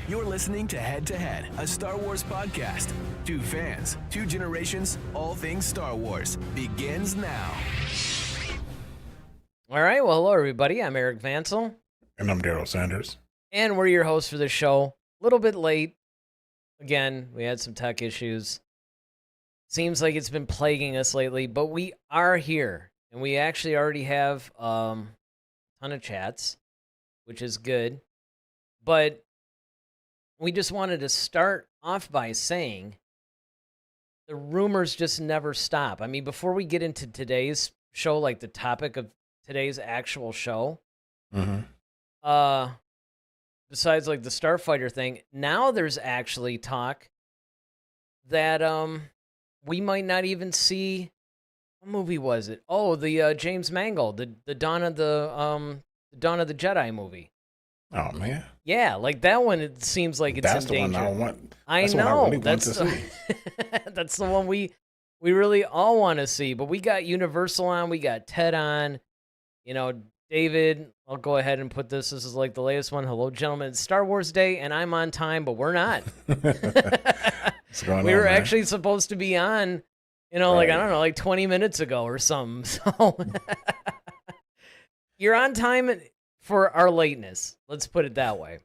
You're listening to Head to Head, a Star Wars podcast. Two fans, two generations, all things Star Wars begins now. All right, well, hello, everybody. I'm Eric Vansel. And I'm Daryl Sanders. And we're your hosts for the show. A little bit late. Again, we had some tech issues. Seems like it's been plaguing us lately, but we are here. And we actually already have a ton of chats, which is good. But we just wanted to start off by saying the rumors just never stop. I mean, before we get into today's show, like the topic of today's actual show, besides like the Starfighter thing, now there's actually talk that we might not even see. What movie was it? Oh, the James Mangold, the Dawn of the Jedi movie. Oh man. Yeah, like that one. It seems like it's that's in the danger. one I want. I know. That's the one we really all want to see. But we got Universal on. We got Ted on. You know, David. I'll go ahead and put this. This is like the latest one. Hello, gentlemen. It's Star Wars Day, and I'm on time, but we're not. We were actually supposed to be on. You know, like I don't know, like 20 minutes ago or something. So you're on time for our lateness. Let's put it that way.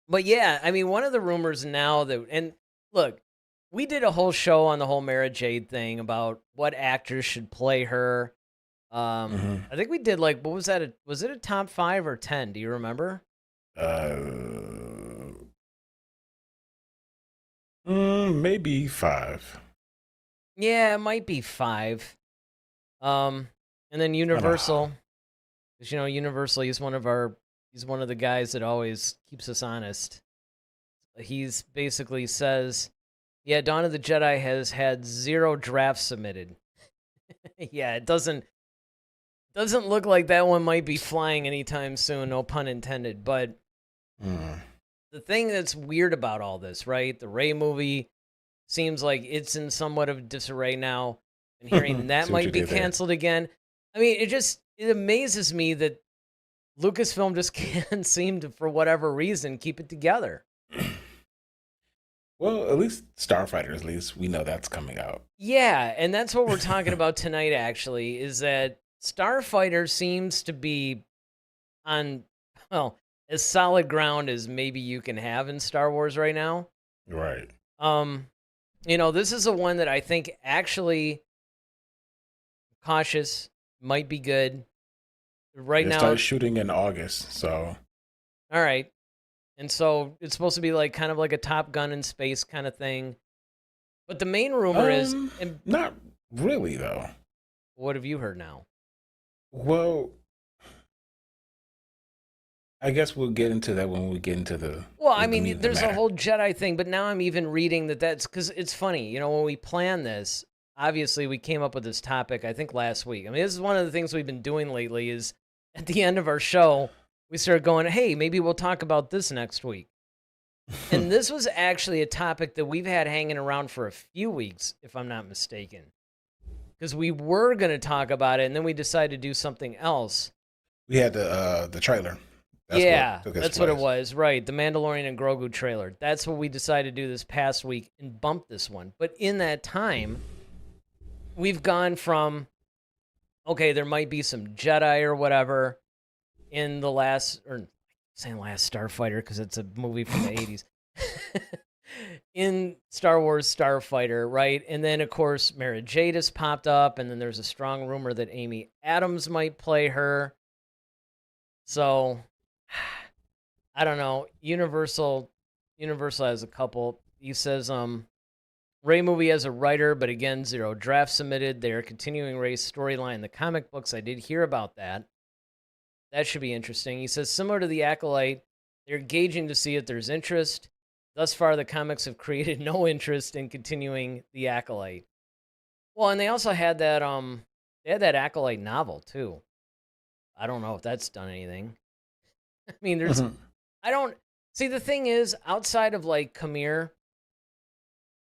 But yeah, I mean, one of the rumors now that, and look, we did a whole show on the whole Mara Jade thing about what actors should play her. I think we did like, what was that? Was it a top 5 or 10? Do you remember? Maybe 5. Yeah, it might be 5. And then Universal, because you know Universal, he's one of the guys that always keeps us honest. He's basically says, yeah, Dawn of the Jedi has had 0 drafts submitted. Yeah, it doesn't look like that one might be flying anytime soon, no pun intended. But the thing that's weird about all this, right? The Rey movie seems like it's in somewhat of disarray now. And hearing that might be canceled again. I mean, it amazes me that Lucasfilm just can't seem to, for whatever reason, keep it together. Well, at least Starfighter, at least we know that's coming out. Yeah, and that's what we're talking about tonight, actually, is that Starfighter seems to be on, well, as solid ground as maybe you can have in Star Wars right now. Right. You know, this is a one that I think actually cautious, might be good. Right now, started shooting in August, so. All right. And so it's supposed to be like kind of like a Top Gun in space kind of thing. But the main rumor is not really though. What have you heard now? Well, I guess we'll get into that when we get into the. Well, I mean, there's a whole Jedi thing, but now I'm even reading that's because it's funny. You know, when we planned this, obviously we came up with this topic, I think last week. I mean, this is one of the things we've been doing lately is at the end of our show, we started going, hey, maybe we'll talk about this next week. And this was actually a topic that we've had hanging around for a few weeks, if I'm not mistaken. Because we were going to talk about it, and then we decided to do something else. We had the trailer. That's what it was. Right, the Mandalorian and Grogu trailer. That's what we decided to do this past week and bump this one. But in that time, we've gone from, okay, there might be some Jedi or whatever in the last, or I'm saying last Starfighter because it's a movie from the 80s. In Star Wars Starfighter, right? And then, of course, Mara Jade has popped up, and then there's a strong rumor that Amy Adams might play her. So, I don't know. Universal has a couple. He says, Rey movie as a writer, but again, 0 drafts submitted. They are continuing Rey's storyline in the comic books. I did hear about that. That should be interesting. He says, similar to The Acolyte, they're gauging to see if there's interest. Thus far, the comics have created no interest in continuing The Acolyte. Well, and they also had that Acolyte novel, too. I don't know if that's done anything. I mean, there's... I don't... See, the thing is, outside of, like, Kamir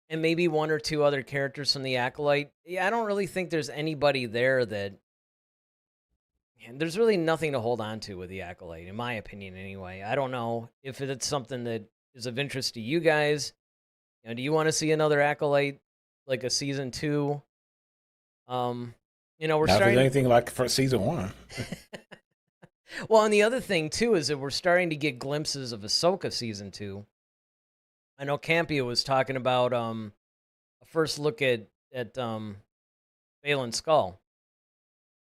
and maybe 1 or 2 other characters from The Acolyte, yeah, I don't really think there's anybody there that And there's really nothing to hold on to with the Acolyte, in my opinion, anyway. I don't know if it's something that is of interest to you guys. Do you want to see another Acolyte, like a season 2? We're Now, if it's starting. anything like for season 1, Well, and the other thing too is that we're starting to get glimpses of Ahsoka season 2. I know Campia was talking about a first look at Baylan Skull.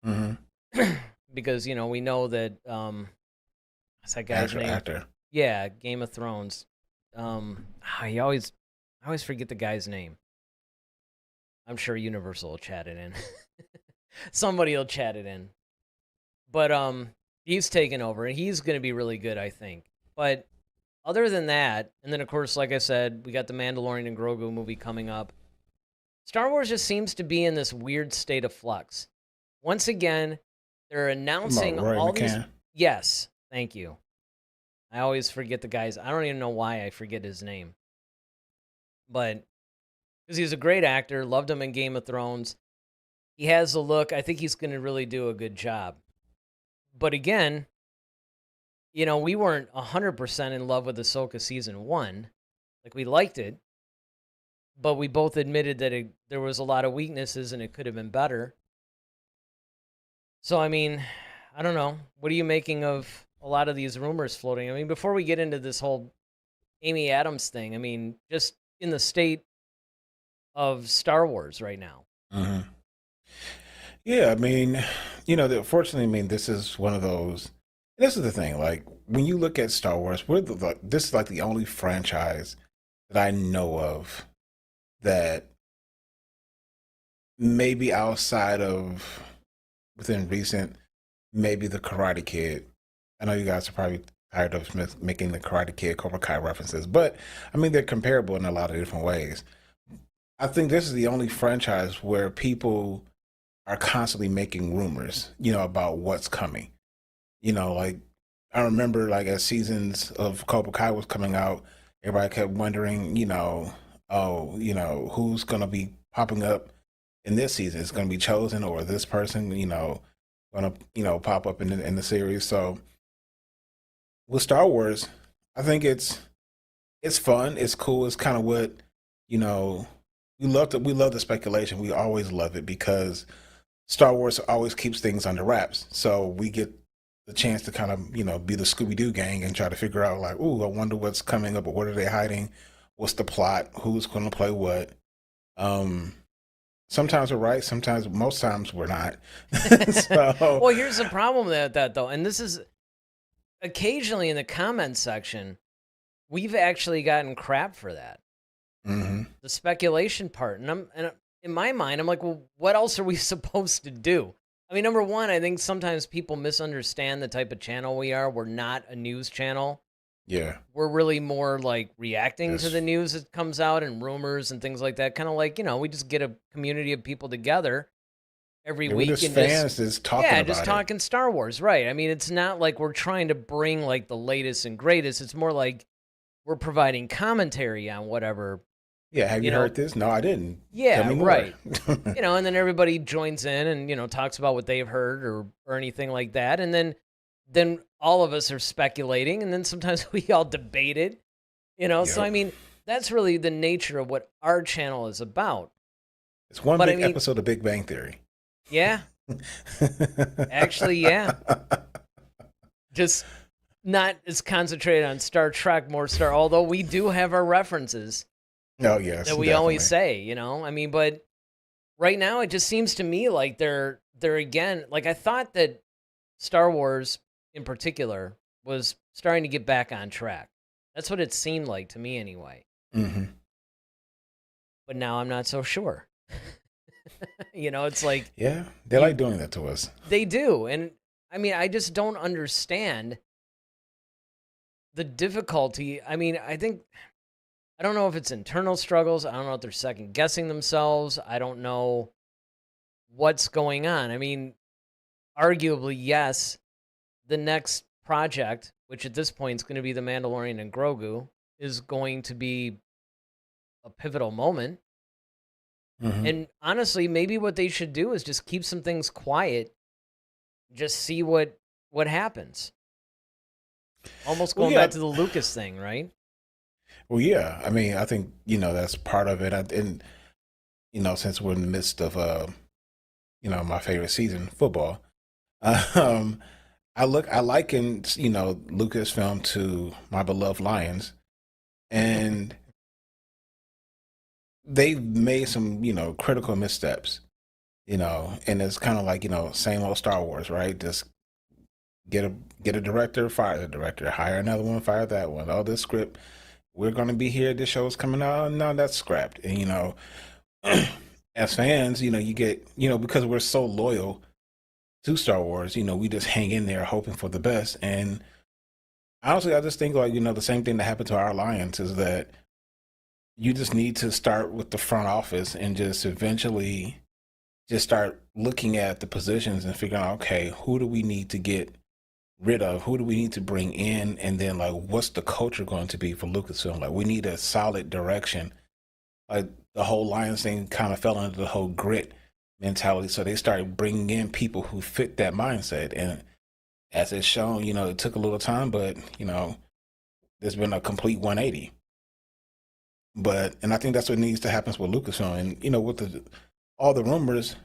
mm-hmm. Because we know that what's that guy's name? Actor. Yeah, Game of Thrones. I always forget the guy's name. I'm sure Universal will chat it in. Somebody will chat it in. But he's taken over, and he's going to be really good, I think. But other than that, and then of course, like I said, we got the Mandalorian and Grogu movie coming up. Star Wars just seems to be in this weird state of flux. Once again, they're announcing all these. Yes, thank you. I always forget the guy's. I don't even know why I forget his name. But because he's a great actor, loved him in Game of Thrones. He has the look. I think he's going to really do a good job. But again, we weren't 100% in love with Ahsoka season 1. Like, we liked it, but we both admitted that there was a lot of weaknesses and it could have been better. So, I mean, I don't know. What are you making of a lot of these rumors floating? I mean, before we get into this whole Amy Adams thing, I mean, just in the state of Star Wars right now. Mm-hmm. Yeah, I mean, unfortunately, I mean, this is one of those. This is the thing. Like, when you look at Star Wars, this is like the only franchise that I know of that maybe outside of within recent, maybe the Karate Kid. I know you guys are probably tired of making the Karate Kid, Cobra Kai references, but I mean, they're comparable in a lot of different ways. I think this is the only franchise where people are constantly making rumors, about what's coming. Like, I remember, like, as seasons of Cobra Kai was coming out, everybody kept wondering, who's going to be popping up in this season? It's going to be Chosen, or this person, going to, pop up in the series. So with Star Wars, I think it's fun. It's cool. It's kind of what, we love the speculation. We always love it because Star Wars always keeps things under wraps. So we get the chance to kind of, be the Scooby-Doo gang and try to figure out, like, ooh, I wonder what's coming up, or what are they hiding? What's the plot? Who's going to play what? Sometimes we're right. Most times we're not. So, well, here's the problem with that, though. And this is occasionally in the comments section, we've actually gotten crap for that. Mm-hmm. The speculation part. And in my mind, I'm like, well, what else are we supposed to do? I mean, number one, I think sometimes people misunderstand the type of channel we are. We're not a news channel. Yeah. We're really more like reacting to the news that comes out and rumors and things like that. Kind of like, we just get a community of people together every week. We're just fans just talking about just talking Star Wars, right? I mean, it's not like we're trying to bring like the latest and greatest. It's more like we're providing commentary on whatever. Yeah, have you heard this? No, I didn't. Yeah, Tell me more. right. And then everybody joins in and, talks about what they've heard or anything like that. And then all of us are speculating, and then sometimes we all debate it, Yep. So, I mean, that's really the nature of what our channel is about. It's one big episode of Big Bang Theory. Yeah. Actually, yeah. Just not as concentrated on Star Trek, more although we do have our references. Oh, yes. That we always say, I mean, but right now it just seems to me like they're again, like I thought that Star Wars in particular was starting to get back on track. That's what it seemed like to me anyway. Mm-hmm. But now I'm not so sure. It's like... Yeah, they like doing that to us. They do. And I mean, I just don't understand the difficulty. I mean, I don't know if it's internal struggles. I don't know if they're second guessing themselves. I don't know what's going on. I mean, arguably, yes, the next project, which at this point is going to be The Mandalorian and Grogu, is going to be a pivotal moment. Mm-hmm. And honestly, maybe what they should do is just keep some things quiet, just see what happens. Almost Well, going yeah. back to the Lucas thing, right? Well, yeah. I mean, I think that's part of it. And since we're in the midst of my favorite season, football, um, I liken Lucasfilm to my beloved Lions, and they've made some critical missteps. And it's kind of like same old Star Wars, right? Just get a director, fire the director, hire another one, fire that one. Oh, this script, we're going to be here. This show's coming out. No, that's scrapped. And as fans, you get because we're so loyal to Star Wars, we just hang in there hoping for the best. And honestly, I just think like the same thing that happened to our Alliance is that you just need to start with the front office and just eventually just start looking at the positions and figuring out, okay, who do we need to get rid of? Who do we need to bring in? And then like, what's the culture going to be for Lucasfilm? Like, we need a solid direction. Like the whole Lions thing kind of fell into the whole grit mentality. So they started bringing in people who fit that mindset. And as it's shown, it took a little time, but, there's been a complete 180. And I think that's what needs to happen with Lucasfilm. And, with all the rumors,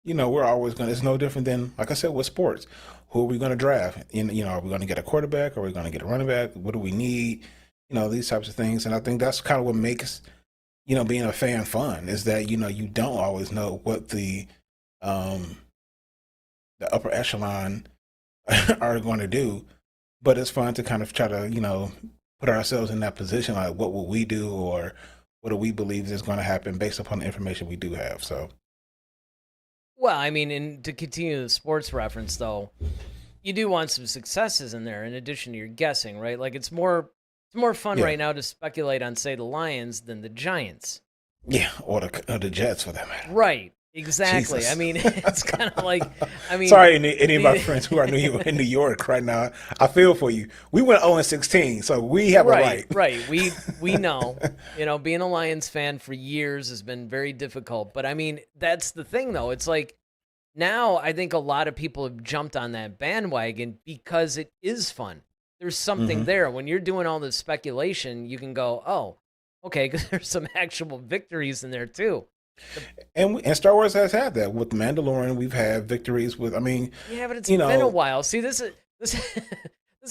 we're always going to, it's no different than, like I said, with sports. Who are we going to draft? Are we going to get a quarterback? Are we going to get a running back? What do we need? These types of things. And I think that's kind of what makes, being a fan fun is that, you don't always know what the upper echelon are going to do. But it's fun to kind of try to, put ourselves in that position. Like, what will we do? Or what do we believe is going to happen based upon the information we do have? So. Well, I mean, and to continue the sports reference, though, you do want some successes in there in addition to your guessing, right? Like it's more fun right now to speculate on, say, the Lions than the Giants. Yeah, or the Jets for that matter. Right. Exactly. Jesus. I mean, it's kind of like, sorry, any of my friends who are in New York right now. I feel for you. We went 0-16, so we have a right. Right. We know. Being a Lions fan for years has been very difficult. But I mean, that's the thing, though. It's like now I think a lot of people have jumped on that bandwagon because it is fun. There's something there. When you're doing all this speculation, you can go, oh, okay, because there's some actual victories in there too. And Star Wars has had that with Mandalorian. We've had victories with. I mean, yeah, but it's been a while. See, this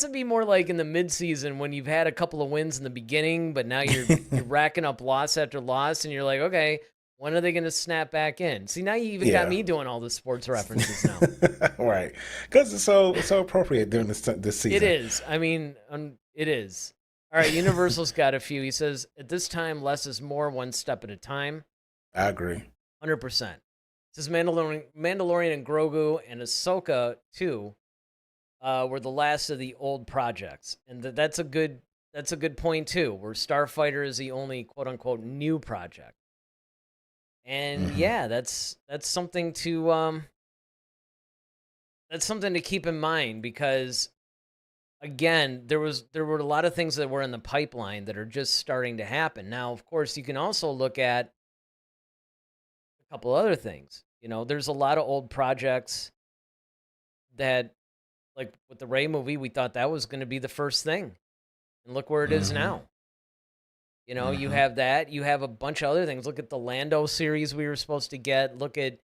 would be more like in the mid-season when you've had a couple of wins in the beginning, but now you're racking up loss after loss, and you're like, okay, when are they going to snap back in? See, now you even got me doing all the sports references now, right? Because it's so appropriate during this season. It is. I mean, it is. All right, Universal's got a few. He says, at this time, less is more, one step at a time. I agree. 100%. It says Mandalorian and Grogu and Ahsoka, too, were the last of the old projects. And that's a good point, too, where Starfighter is the only quote-unquote new project. And yeah, that's something to keep in mind because again, there were a lot of things that were in the pipeline that are just starting to happen. Now, of course, you can also look at a couple other things. There's a lot of old projects that, like with the Rey movie, we thought that was going to be the first thing. And look where it is now. You have that. You have a bunch of other things. Look at the Lando series we were supposed to get. Look at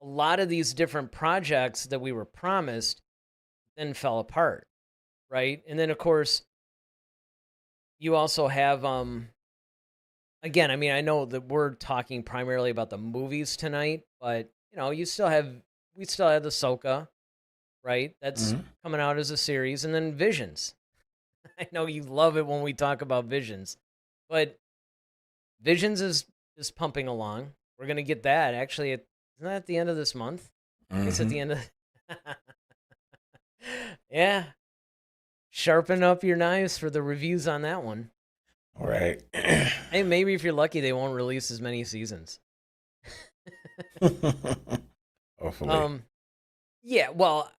a lot of these different projects that we were promised, then fell apart, right? And then, of course, you also have, again, I mean, I know that we're talking primarily about the movies tonight, but, we still have the Ahsoka, right? That's coming out as a series. And then Visions. I know you love it when we talk about Visions. But Visions is pumping along. We're going to get that. Actually, isn't that at the end of this month? It's at the end of... Yeah. Sharpen up your knives for the reviews on that one. All right. Hey, maybe if you're lucky, they won't release as many seasons. Hopefully. Yeah, well,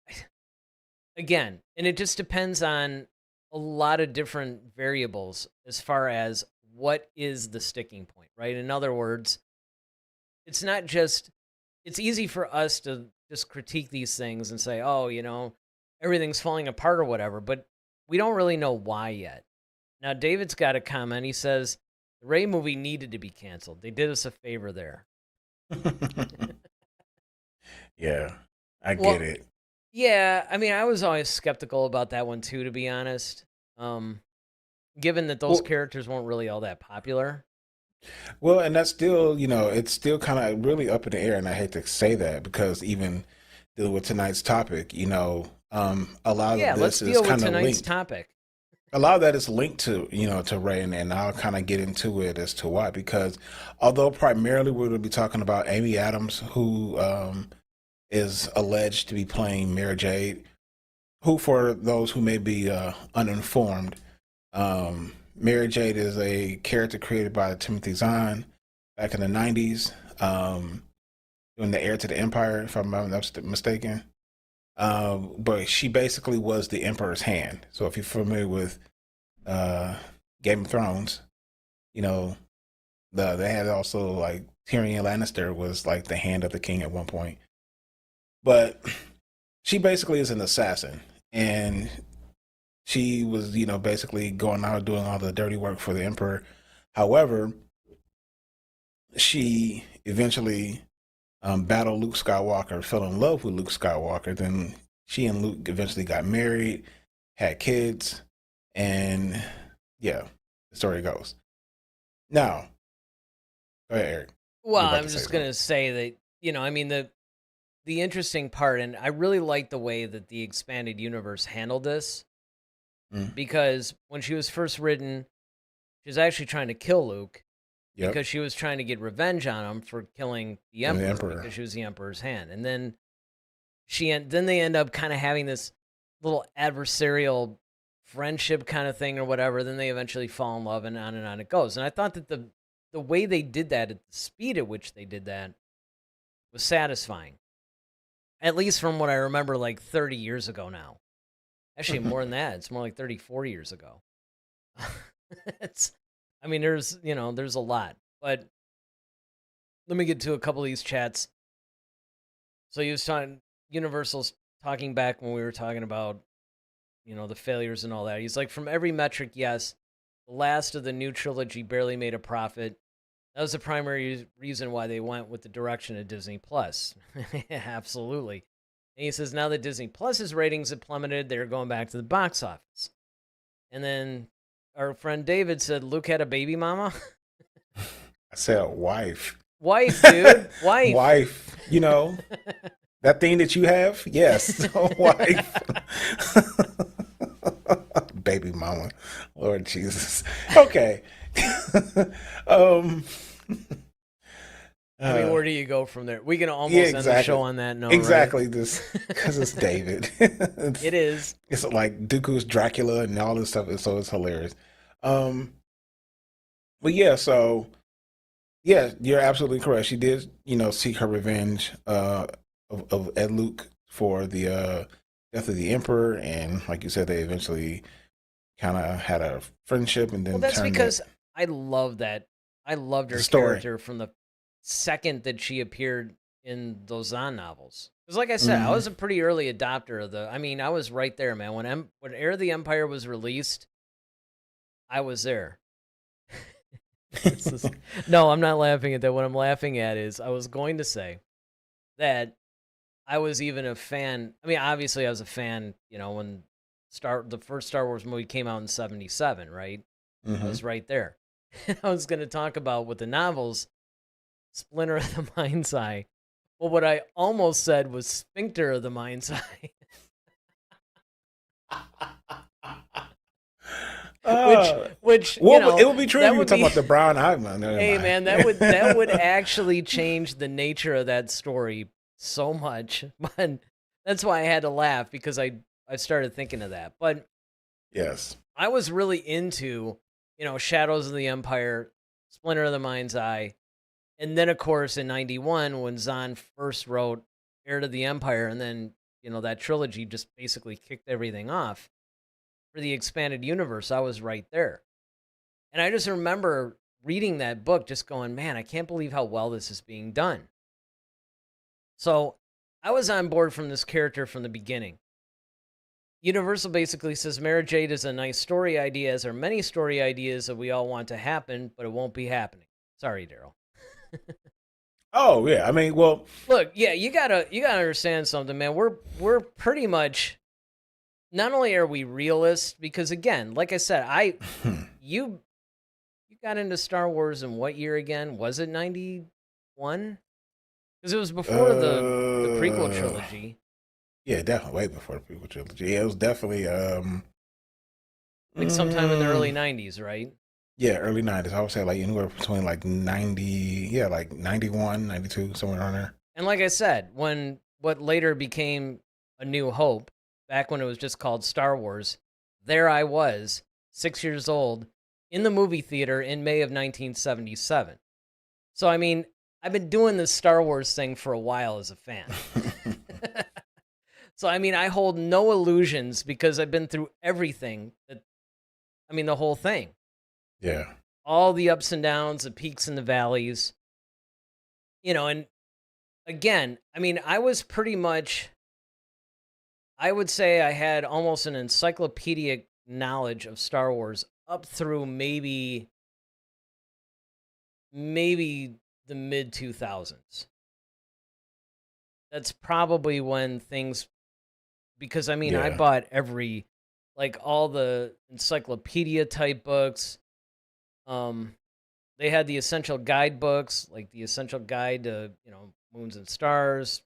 again, and it just depends on a lot of different variables as far as what is the sticking point, right? In other words, it's not just, it's easy for us to just critique these things and say, oh, everything's falling apart or whatever, but we don't really know why yet. Now, David's got a comment. He says, the Rey movie needed to be canceled. They did us a favor there. Yeah, I Well, get it. Yeah, I mean, I was always skeptical about that one too, to be honest. Given that those Well, characters weren't really all that popular. well, and that's still, it's still kind of really up in the air, and I hate to say that because even dealing with tonight's topic, a lot Yeah, of let's this is deal with kind of tonight's linked. topic. A lot of that is linked to, to Ray, and I'll kind of get into it as to why. Because although primarily we're going to be talking about Amy Adams, who is alleged to be playing Mara Jade, who, for those who may be uninformed, Mara Jade is a character created by Timothy Zahn back in the 90s, doing the Heir to the Empire, if I'm not mistaken. But she basically was the Emperor's hand. So if you're familiar with Game of Thrones, they had also like Tyrion Lannister was like the hand of the king at one point. But she basically is an assassin, and she was, basically going out doing all the dirty work for the Emperor. However, she eventually battled Luke Skywalker, fell in love with Luke Skywalker. Then she and Luke eventually got married, had kids, and yeah, the story goes. Now, go ahead, Eric. Well, You're about I'm to say just going something. to say that, I mean, the interesting part, and I really like the way that the expanded universe handled this, Mm, because when she was first written, she was actually trying to kill Luke yep, because she was trying to get revenge on him for killing the and the Emperor Emperor. because she was the Emperor's hand. And then then they end up kind of having this little adversarial friendship kind of thing or whatever. Then they eventually fall in love, and on it goes. And I thought that the way they did that, at the speed at which they did that, was satisfying. At least from what I remember, like 30 years ago now. Actually, more than that. It's more like 30, 40 years ago. it's, I mean, there's a lot. But let me get to a couple of these chats. So he was talking, Universal's talking back when we were talking about, the failures and all that. He's like, from every metric, yes, the last of the new trilogy barely made a profit. That was the primary reason why they went with the direction of Disney Plus. Absolutely. And he says now that Disney Plus's ratings have plummeted, they're going back to the box office. And then our friend David said, Luke had a baby mama. I said wife. Wife, dude. Wife. Wife. That thing that you have? Yes. Wife. Baby mama. Lord Jesus. Okay. um I mean, uh, where do you go from there? We can almost yeah, end the exactly. show on that note. Exactly. Right? This because it's David. It is. It's like Dooku's Dracula and all this stuff, so it's hilarious. Um but yeah, so yeah, you're absolutely correct. She did, seek her revenge of Ed Luke for the death of the Emperor, and like you said, they eventually kind of had a friendship, and Well, then that's turned because it I love that. I loved her the story. character from the second that she appeared in those Zahn novels. Because, like I said, I Hmm. was a pretty early adopter of I mean, I was right there, man. When Heir of the Empire was released, I was there. No, I'm not laughing at that. What I'm laughing at is I was going to say that I was even a fan. I mean, obviously, I was a fan. When the first Star Wars movie came out in '77, right? I Hmm. was right there. I was going to talk about with the novels, Splinter of the Mind's Eye. Well, what I almost said was Sphincter of the Mind's Eye, which Well, it would be true if that you were would talking be. about the brown eye man. Never Hey, mind. man, that would actually change the nature of that story so much. But that's why I had to laugh because I started thinking of that. But Yes. I was really into, Shadows of the Empire, Splinter of the Mind's Eye. And then, of course, in 91, when Zahn first wrote Heir to the Empire, and then, that trilogy just basically kicked everything off for the expanded universe, I was right there. And I just remember reading that book just going, man, I can't believe how well this is being done. So I was on board from this character from the beginning. Universal basically says Mara Jade is a nice story idea, as are many story ideas that we all want to happen, but it won't be happening. Sorry, Daryl. Oh yeah, I mean, well, Look, yeah, you gotta understand something, man. We're pretty much, not only are we realists, because again, like I said, you got into Star Wars in what year again? Was it 91? Because it was before the prequel trilogy. yeah, definitely way before the prequel trilogy. Yeah, it was definitely Like sometime in the early mm, 90s, right? yeah, early 90s. I would say like anywhere between like 90, yeah, like 91, 92, somewhere around there. And like I said, when what later became A New Hope, back when it was just called Star Wars, there I was, 6 years old, in the movie theater in May of 1977. So, I mean, I've been doing this Star Wars thing for a while as a fan. So, I mean, I hold no illusions because I've been through everything. The whole thing. Yeah. All the ups and downs, the peaks and the valleys. And again, I mean, I was pretty much, I would say I had almost an encyclopedic knowledge of Star Wars up through maybe the mid 2000s. That's probably when things, because I mean, I Yeah. bought all the encyclopedia type books. They had the essential guidebooks, like the essential guide to, moons and stars,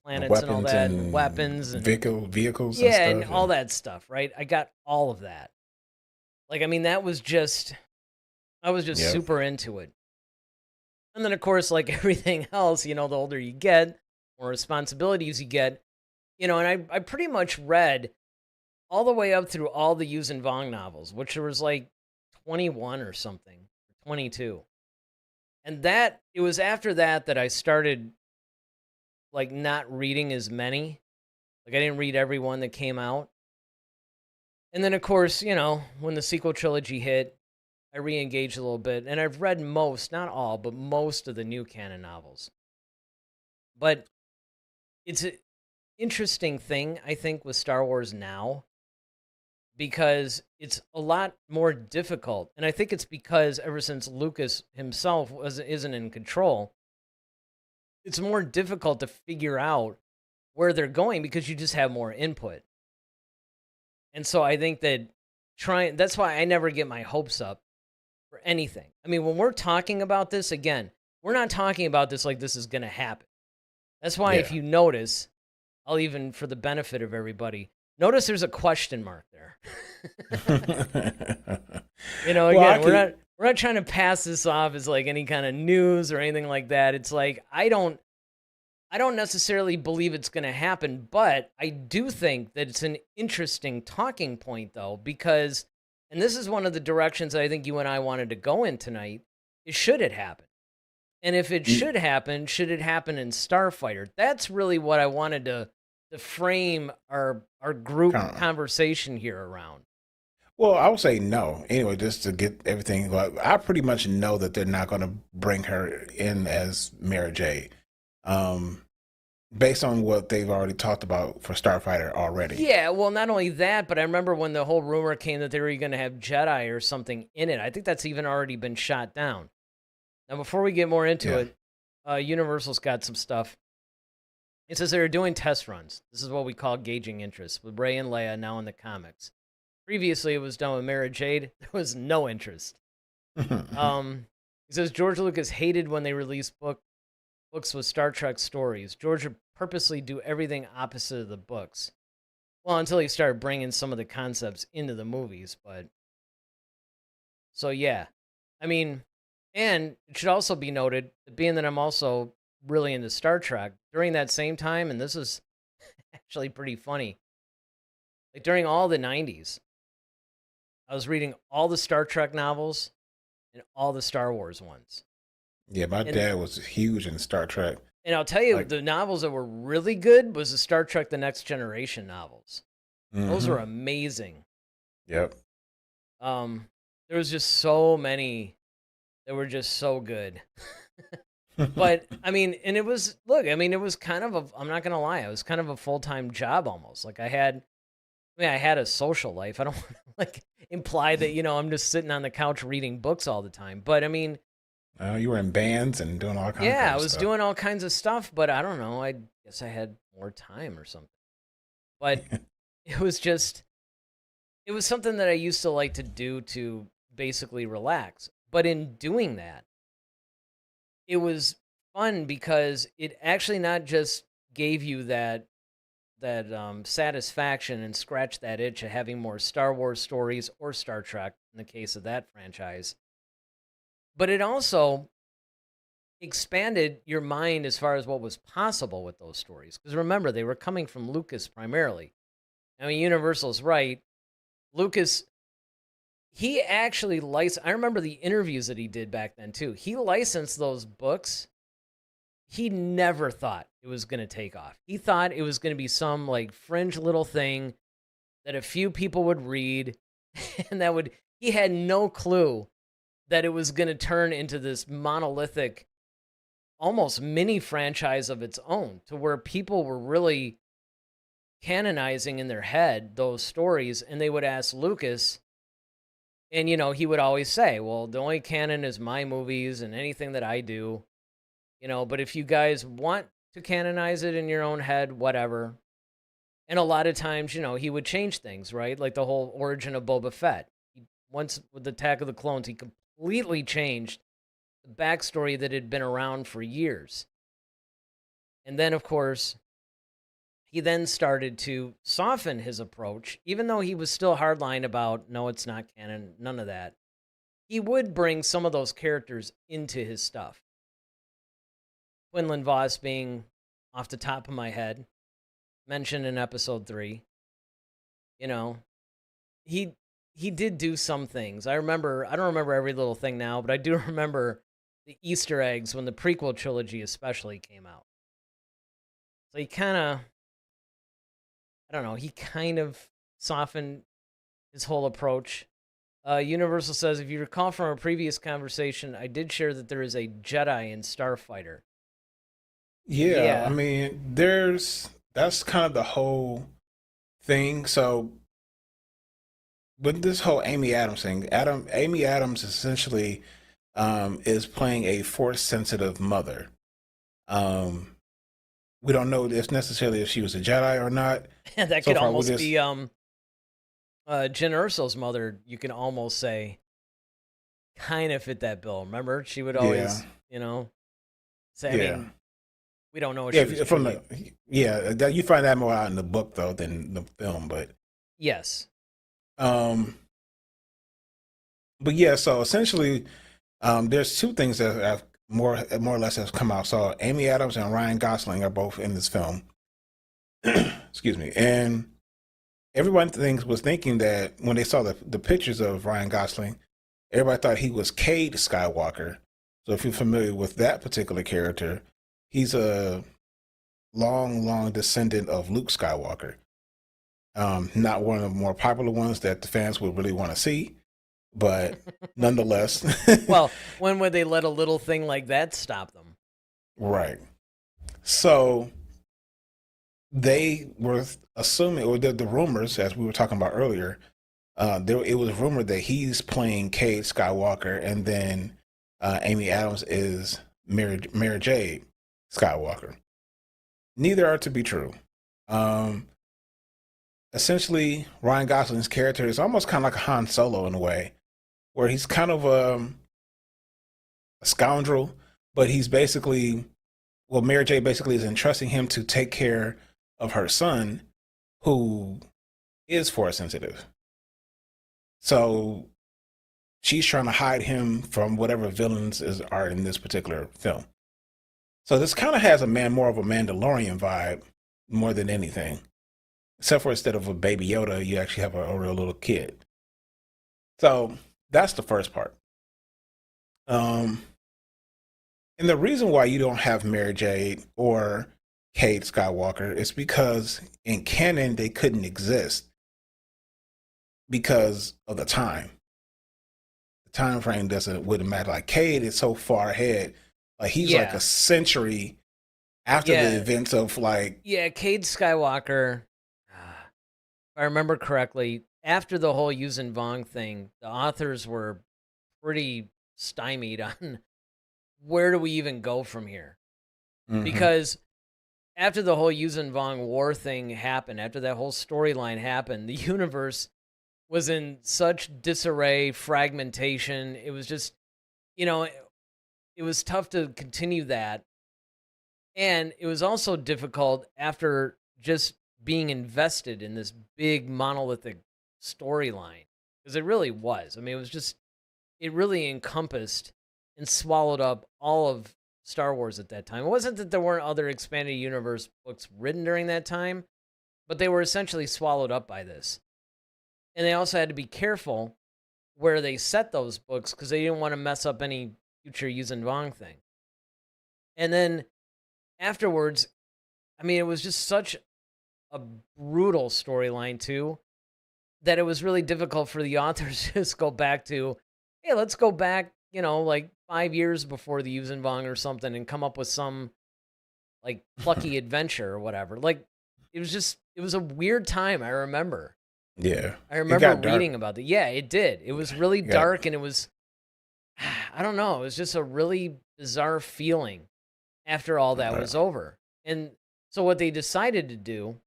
planets and all Weapons that, and and weapons and vehicles and yeah, and stuff. all that stuff, right? I got all of that. Like, I mean, I was just Yeah. super into it. And then, of course, like everything else, the older you get, more responsibilities you get, and I pretty much read all the way up through all the Yuuzhan Vong novels, which there was like 21 or something, 22. And it was after that I started like not reading as many. Like I didn't read every one that came out. And then of course, when the sequel trilogy hit, I re-engaged a little bit, and I've read most, not all, but most of the new canon novels. But it's an interesting thing, I think, with Star Wars now, because it's a lot more difficult. And I think it's because ever since Lucas himself isn't in control, it's more difficult to figure out where they're going because you just have more input. And so I think that that's why I never get my hopes up for anything. I mean, when we're talking about this, again, we're not talking about this like this is going to happen. That's why if Yeah. you notice, I'll even, for the benefit of everybody, notice there's a question mark there. Well, Again, we're not trying to pass this off as like any kind of news or anything like that. It's like I don't necessarily believe it's going to happen, but I do think that it's an interesting talking point though, because, and this is one of the directions that I think you and I wanted to go in tonight, is should it happen? And if it should it happen in Starfighter? That's really what I wanted to frame our group conversation here around. Well, I would say no. Anyway, just to get everything, like, I pretty much know that they're not going to bring her in as Mara Jade, based on what they've already talked about for Starfighter already. Yeah, well, not only that, but I remember when the whole rumor came that they were going to have Jedi or something in it. I think that's even already been shot down. Now, before we get more into it, Universal's got some stuff. It says they're doing test runs. This is what we call gauging interest, with Rey and Leia now in the comics. Previously, it was done with Mara Jade. There was no interest. He says George Lucas hated when they released books with Star Trek stories. George would purposely do everything opposite of the books. Well, until he started bringing some of the concepts into the movies. But so yeah, I mean, and it should also be noted, being that I'm also really into Star Trek, during that same time, and this is actually pretty funny, like during all the 90s, I was reading all the Star Trek novels and all the Star Wars ones. Yeah, my dad was huge in Star Trek. And I'll tell you, the novels that were really good was the Star Trek The Next Generation novels. Those were amazing. Yep. There was just so many that were just so good. But I mean, and it was, look, I mean, it was kind of a, I'm not gonna lie, it was kind of a full-time job almost. Like I had a social life. I don't want to like imply that, I'm just sitting on the couch reading books all the time. But I mean, You were in bands and doing all kinds of yeah, crazy I was stuff. doing all kinds of stuff, but I don't know. I guess I had more time or something. But it was just, it was something that I used to like to do to basically relax. But in doing that, it was fun because it actually not just gave you that satisfaction and scratch that itch of having more Star Wars stories or Star Trek in the case of that franchise, but it also expanded your mind as far as what was possible with those stories. Because remember, they were coming from Lucas primarily. I mean, Universal's right. Lucas, he actually licensed. I remember the interviews that he did back then too. He licensed those books. He never thought it was going to take off. He thought it was going to be some like fringe little thing that a few people would read and that would, he had no clue that it was going to turn into this monolithic, almost mini franchise of its own, to where people were really canonizing in their head those stories. And they would ask Lucas, and he would always say, well, the only canon is my movies and anything that I do. But if you guys want to canonize it in your own head, whatever. And a lot of times, he would change things, right? Like the whole origin of Boba Fett. Once with the Attack of the Clones, he completely changed the backstory that had been around for years. And then, of course, he then started to soften his approach, even though he was still hardline about, no, it's not canon, none of that. He would bring some of those characters into his stuff. Quinlan Voss being, off the top of my head, mentioned in episode 3. He did do some things. I don't remember every little thing now, but I do remember the Easter eggs when the prequel trilogy especially came out. So he kind of, I don't know, he kind of softened his whole approach. Universal says, if you recall from our previous conversation, I did share that there is a Jedi in Starfighter. Yeah, I Yeah. mean, that's kind of the whole thing. So with this whole Amy Adams thing, Amy Adams essentially is playing a force sensitive mother. Um, we don't know if necessarily if she was a Jedi or not. That So could far, we almost just be Jen Erso's mother, you can almost say, kind of fit that bill. Remember, she would yeah, always, say, I yeah, mean, we don't know if yeah. she was From truly. you find that more out in the book though than the film, Yes. um, but yeah. So essentially, there's two things that have more or less have come out. So Amy Adams and Ryan Gosling are both in this film. Excuse me, and everyone was thinking that when they saw the pictures of Ryan Gosling, everybody thought he was Cade Skywalker. So if you're familiar with that particular character, he's a long descendant of Luke Skywalker. Not one of the more popular ones that the fans would really want to see, but nonetheless. Well, when would they let a little thing like that stop them? Right. So they were assuming, or the rumors, as we were talking about earlier, it was rumored that he's playing Cade Skywalker, and then Amy Adams is Mara Jade Skywalker. Neither are to be true. Essentially, Ryan Gosling's character is almost kind of like a Han Solo in a way, where he's kind of a scoundrel, but he's basically, well, Mary J basically is entrusting him to take care of her son, who is force sensitive. So she's trying to hide him from whatever villains are in this particular film. So this kind of has more of a Mandalorian vibe more than anything. Except for instead of a baby Yoda, you actually have a real little kid. So that's the first part. And the reason why you don't have Mary Jade or Cade Skywalker is because in canon they couldn't exist because of the time. The time frame wouldn't matter. Like Cade is so far ahead Like he's like a century after the events of like. Yeah, Cade Skywalker, if I remember correctly, after the whole Yuuzhan Vong thing, the authors were pretty stymied on where do we even go from here? Mhm. Because after the whole Yuuzhan Vong war thing happened, after that whole storyline happened, the universe was in such disarray, fragmentation. It was just, it was tough to continue that. And it was also difficult after just being invested in this big monolithic storyline. Because it really was. I mean, it really encompassed and swallowed up all of Star Wars at that time. It wasn't that there weren't other expanded universe books written during that time, but they were essentially swallowed up by this. And they also had to be careful where they set those books because they didn't want to mess up any future Yuuzhan Vong thing. And then afterwards, I mean, it was just such a brutal storyline too that it was really difficult for the authors to just go back to, hey, let's go back, like 5 years before the Yuuzhan Vong or something and come up with some like plucky adventure or whatever. Like it was a weird time, I remember. Yeah. I remember reading about it. Yeah, it did. It was really dark and it was, I don't know, it was just a really bizarre feeling after all that was over. And so what they decided to do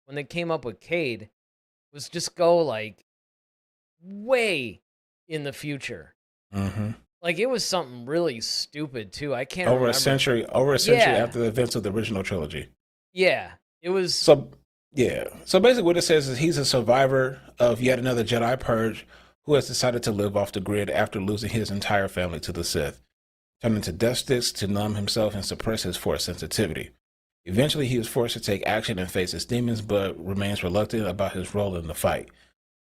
when they came up with Cade was just go like way in the future. Mm-hmm. Like it was something really stupid too. I can't over remember. a century after the events of the original trilogy. Yeah, it was. So basically what it says is he's a survivor of yet another Jedi purge who has decided to live off the grid after losing his entire family to the Sith, turning to death sticks to numb himself and suppress his force sensitivity. Eventually, he is forced to take action and face his demons, but remains reluctant about his role in the fight.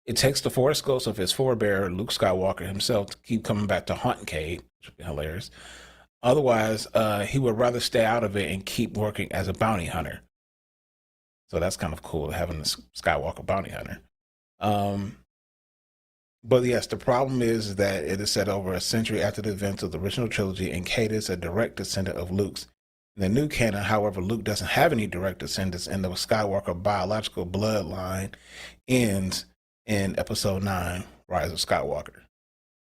It takes the force ghost of his forebear, Luke Skywalker himself, to keep coming back to haunt Cade, which would be hilarious. Otherwise, he would rather stay out of it and keep working as a bounty hunter. So that's kind of cool, having a Skywalker bounty hunter. But yes, the problem is that it is set over a century after the events of the original trilogy, and Cade is a direct descendant of Luke's. In the new canon, however, Luke doesn't have any direct descendants, and the Skywalker biological bloodline ends in Episode 9, Rise of Skywalker.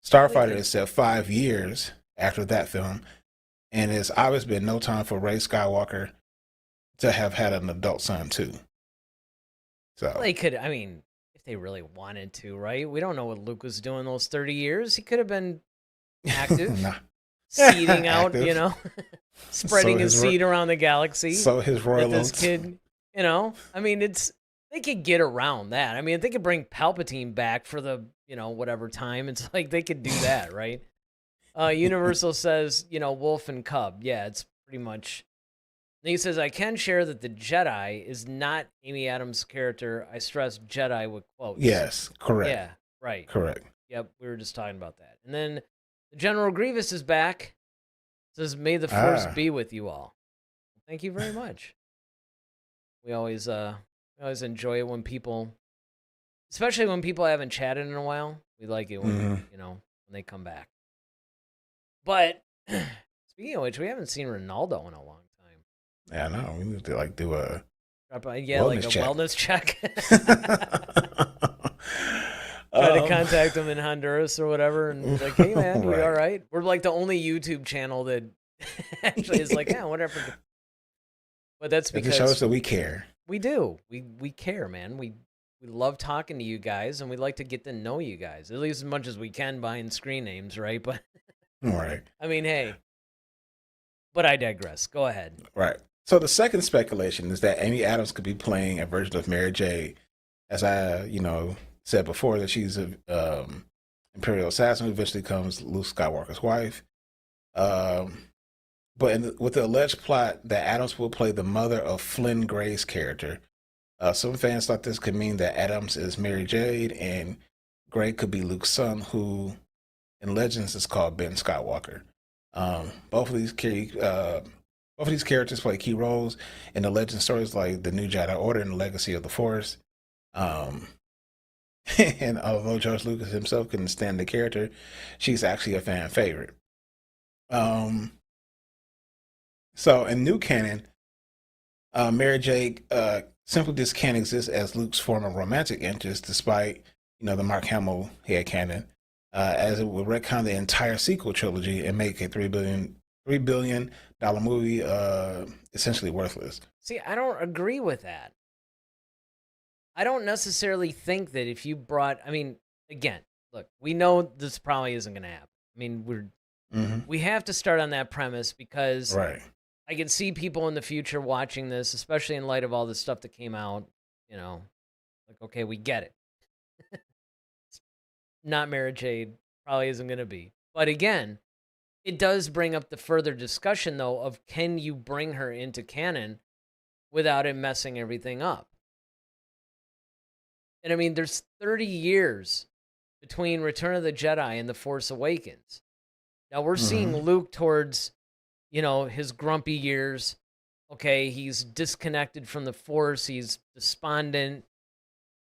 Starfighter is set 5 years after that film, and it's obviously been no time for Rey Skywalker to have had an adult son, too. So they could, I mean, if they really wanted to, right? We don't know what Luke was doing those 30 years. He could have been active, seeding out, spreading his seed around the galaxy. So his royal this kid, I mean, they could get around that. I mean, if they could bring Palpatine back for the, whatever time, it's like they could do that, right? Universal says, wolf and cub. Yeah, it's pretty much. And he says, I can share that the Jedi is not Amy Adams' character. I stress Jedi with quotes. Yes, correct. Yeah, right. Correct. Yep, we were just talking about that. And then General Grievous is back. Says, may the Force be with you all. Thank you very much. We always enjoy it when people, especially when people haven't chatted in a while. We like it when, when they come back. But speaking of which, we haven't seen Ronaldo in a long time. Yeah, I know. We need to do a wellness check. Try to contact him in Honduras or whatever, and he's like, "Hey man, you all right?" We're like the only YouTube channel that actually is like, "Yeah, whatever." But that's because it shows that we care. We do. We care, man. We love talking to you guys, and we like to get to know you guys at least as much as we can behind screen names, right? But right. I mean, hey. But I digress. Go ahead. Right. So the second speculation is that Amy Adams could be playing a version of Mara Jade, as I, said before, that she's an Imperial assassin who eventually becomes Luke Skywalker's wife. But with the alleged plot that Adams will play the mother of Flynn Gray's character, some fans thought this could mean that Adams is Mara Jade and Gray could be Luke's son, who in Legends is called Ben Skywalker. Both of these characters play key roles in the legend stories like the New Jedi Order and the Legacy of the Force. And although George Lucas himself couldn't stand the character, she's actually a fan favorite. So in new canon, Mara Jade simply just can't exist as Luke's former romantic interest, despite the Mark Hamill head canon, as it would retcon the entire sequel trilogy and make a $3 billion movie essentially worthless. See, I don't agree with that. I don't necessarily think that if you brought, I mean, again, look, we know this probably isn't going to happen. I mean, we have to start on that premise because Right. I can see people in the future watching this, especially in light of all the stuff that came out, like, okay, we get it. Not Mara Jade, probably isn't going to be. But again, it does bring up the further discussion, though, of can you bring her into canon without it messing everything up? And I mean, there's 30 years between Return of the Jedi and The Force Awakens. Now we're seeing Luke towards, his grumpy years. Okay, he's disconnected from the Force. He's despondent.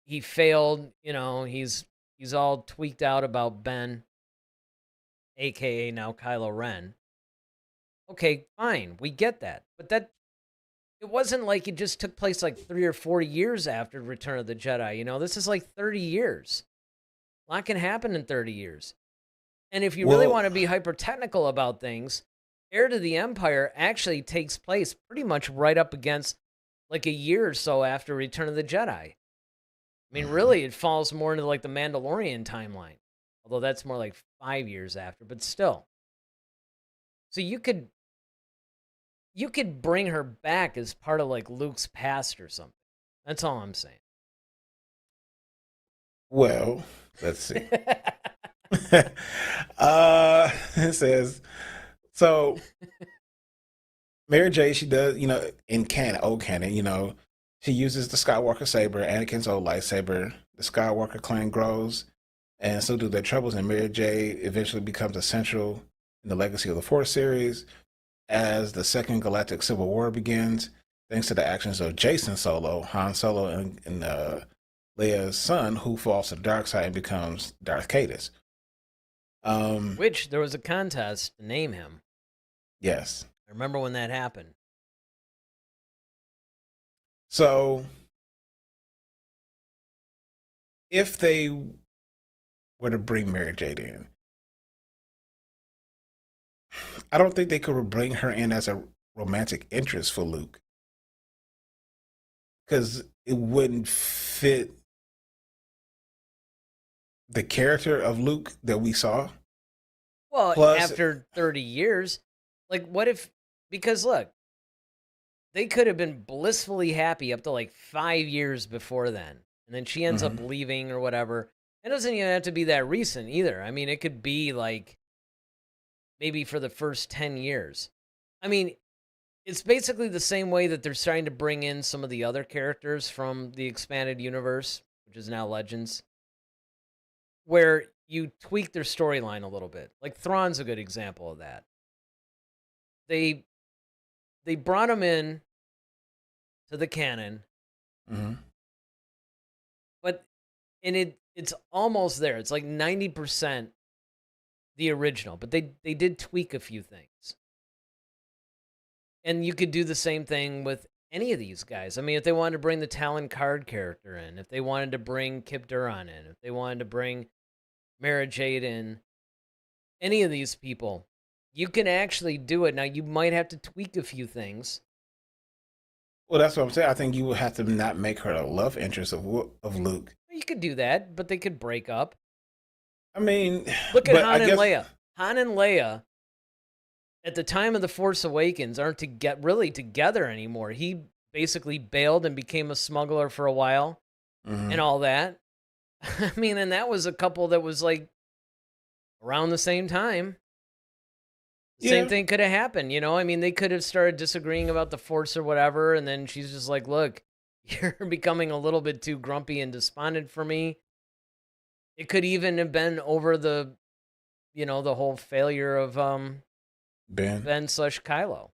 He failed. He's all tweaked out about Ben, aka now Kylo Ren. Okay, fine, we get that, but it wasn't like it just took place like 3 or 4 years after Return of the Jedi. This is like 30 years. A lot can happen in 30 years. And if you really want to be hyper technical about things, Heir to the Empire actually takes place pretty much right up against like a year or so after Return of the Jedi. I mean, really, it falls more into like the Mandalorian timeline, although that's more like 5 years after, but still. So you could bring her back as part of like Luke's past or something. That's all I'm saying. Well, let's see. It says, so Mary Jade, she does, in canon, old canon, she uses the Skywalker saber, Anakin's old lightsaber. The Skywalker clan grows, and so do their troubles, and Mary Jade eventually becomes essential in the Legacy of the Force series. As the Second Galactic Civil War begins, thanks to the actions of Jason Solo, Han Solo, and Leia's son, who falls to the dark side and becomes Darth Caedus. Which there was a contest to name him. Yes. I remember when that happened. So, if they were to bring Mary Jade in, I don't think they could bring her in as a romantic interest for Luke, because it wouldn't fit the character of Luke that we saw. Well, Plus, after 30 years, like what if, because look, they could have been blissfully happy up to like 5 years before then. And then she ends up leaving or whatever. It doesn't even have to be that recent either. I mean, it could be like maybe for the first 10 years. I mean, it's basically the same way that they're trying to bring in some of the other characters from the expanded universe, which is now Legends, where you tweak their storyline a little bit. Like Thrawn's a good example of that. They brought him in to the canon, but it's almost there. It's like 90% the original, but they did tweak a few things. And you could do the same thing with any of these guys. I mean, if they wanted to bring the Talon Card character in, if they wanted to bring Kip Duran in, if they wanted to bring Mara Jade in, any of these people, you can actually do it. Now, you might have to tweak a few things. Well, that's what I'm saying. I think you would have to not make her a love interest of Luke. You could do that, but they could break up. I mean, look at Han and Leia. Han and Leia, at the time of The Force Awakens, aren't really together anymore. He basically bailed and became a smuggler for a while and all that. I mean, and that was a couple that was like around the same time. Same thing could have happened, I mean, they could have started disagreeing about the Force or whatever, and then she's just like, look, you're becoming a little bit too grumpy and despondent for me. It could even have been over the whole failure of Ben / Kylo.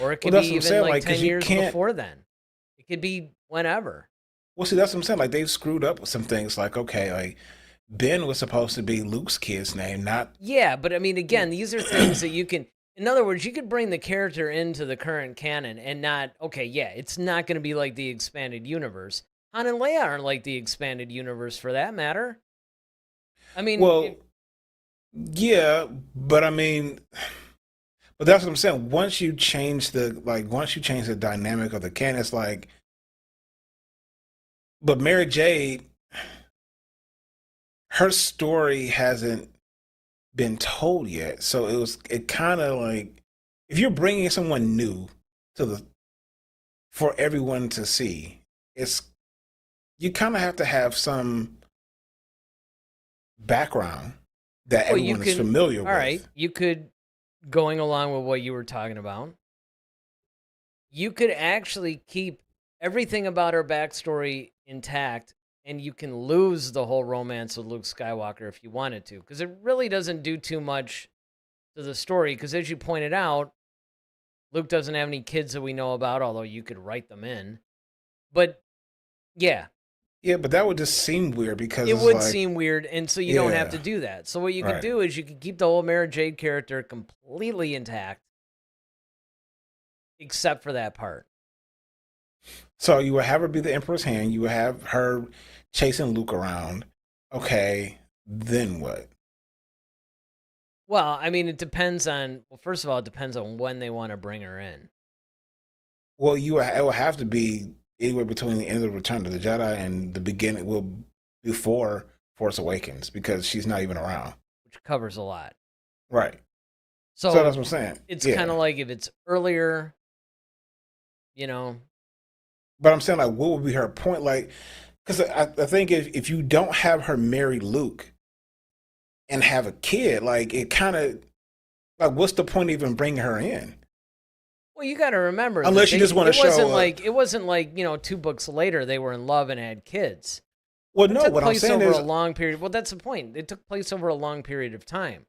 Or it could be even like 10 years before then. It could be whenever. Well, see, that's what I'm saying. Like, they've screwed up with some things. Like, okay, like, Ben was supposed to be Luke's kid's name, not... Yeah, but I mean, again, these are things that you can... In other words, you could bring the character into the current canon and not, okay, yeah, it's not going to be like the expanded universe. Han and Leia aren't like the expanded universe for that matter. I mean, Well, yeah, but I mean, but that's what I'm saying. Once you change the dynamic of the canon, it's like, but Mary Jade, her story hasn't been told yet. So it kind of like, if you're bringing someone new to the for everyone to see, it's you kind of have to have some background that well, you everyone is can, familiar all with. right, you could, going along with what you were talking about, you could actually keep everything about her backstory intact, and you can lose the whole romance with Luke Skywalker if you wanted to, because it really doesn't do too much to the story. Because as you pointed out, Luke doesn't have any kids that we know about, although you could write them in. But yeah, Yeah, but that would just seem weird because it it's would like, seem weird, and so you don't have yeah, to do that. So what you could right. do is you could keep the whole Mara Jade character completely intact, except for that part. So you would have her be the Emperor's hand. You would have her chasing Luke around. Okay, then what? Well, I mean, it depends on. Well, first of all, it depends on when they want to bring her in. Well, it will have to be anywhere between the end of Return of the Jedi and the beginning. Well, before Force Awakens, because she's not even around. Which covers a lot. Right. So So that's what I'm saying. it's Yeah. kind of like if it's earlier, you know. But I'm saying, like, what would be her point? Like, because I think if you don't have her marry Luke and have a kid, like, it kind of, like, what's the point of even bringing her in? Well, you got to remember, that Unless you just want to show. it wasn't like 2 books later they were in love and had kids. Well, It no, took what I'm place saying over is, a long period. Well, that's the point. It took place over a long period of time.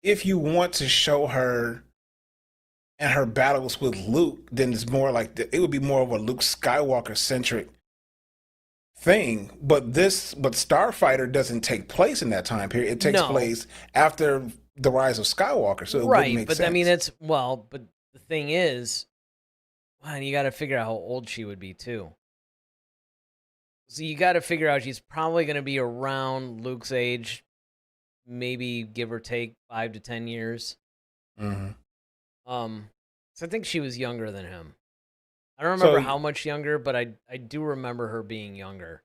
if you want to show her and her battles with Luke, then it's more like it would be more of a Luke Skywalker centric thing. But Starfighter doesn't take place in that time period. It takes No. place after the rise of Skywalker, so it wouldn't Right, make but sense. I mean, but the thing is, man, you got to figure out how old she would be too. So you got to figure out she's probably going to be around Luke's age, maybe give or take 5 to 10 years. Mhm. So I think she was younger than him. I don't remember So, how much younger, but I do remember her being younger.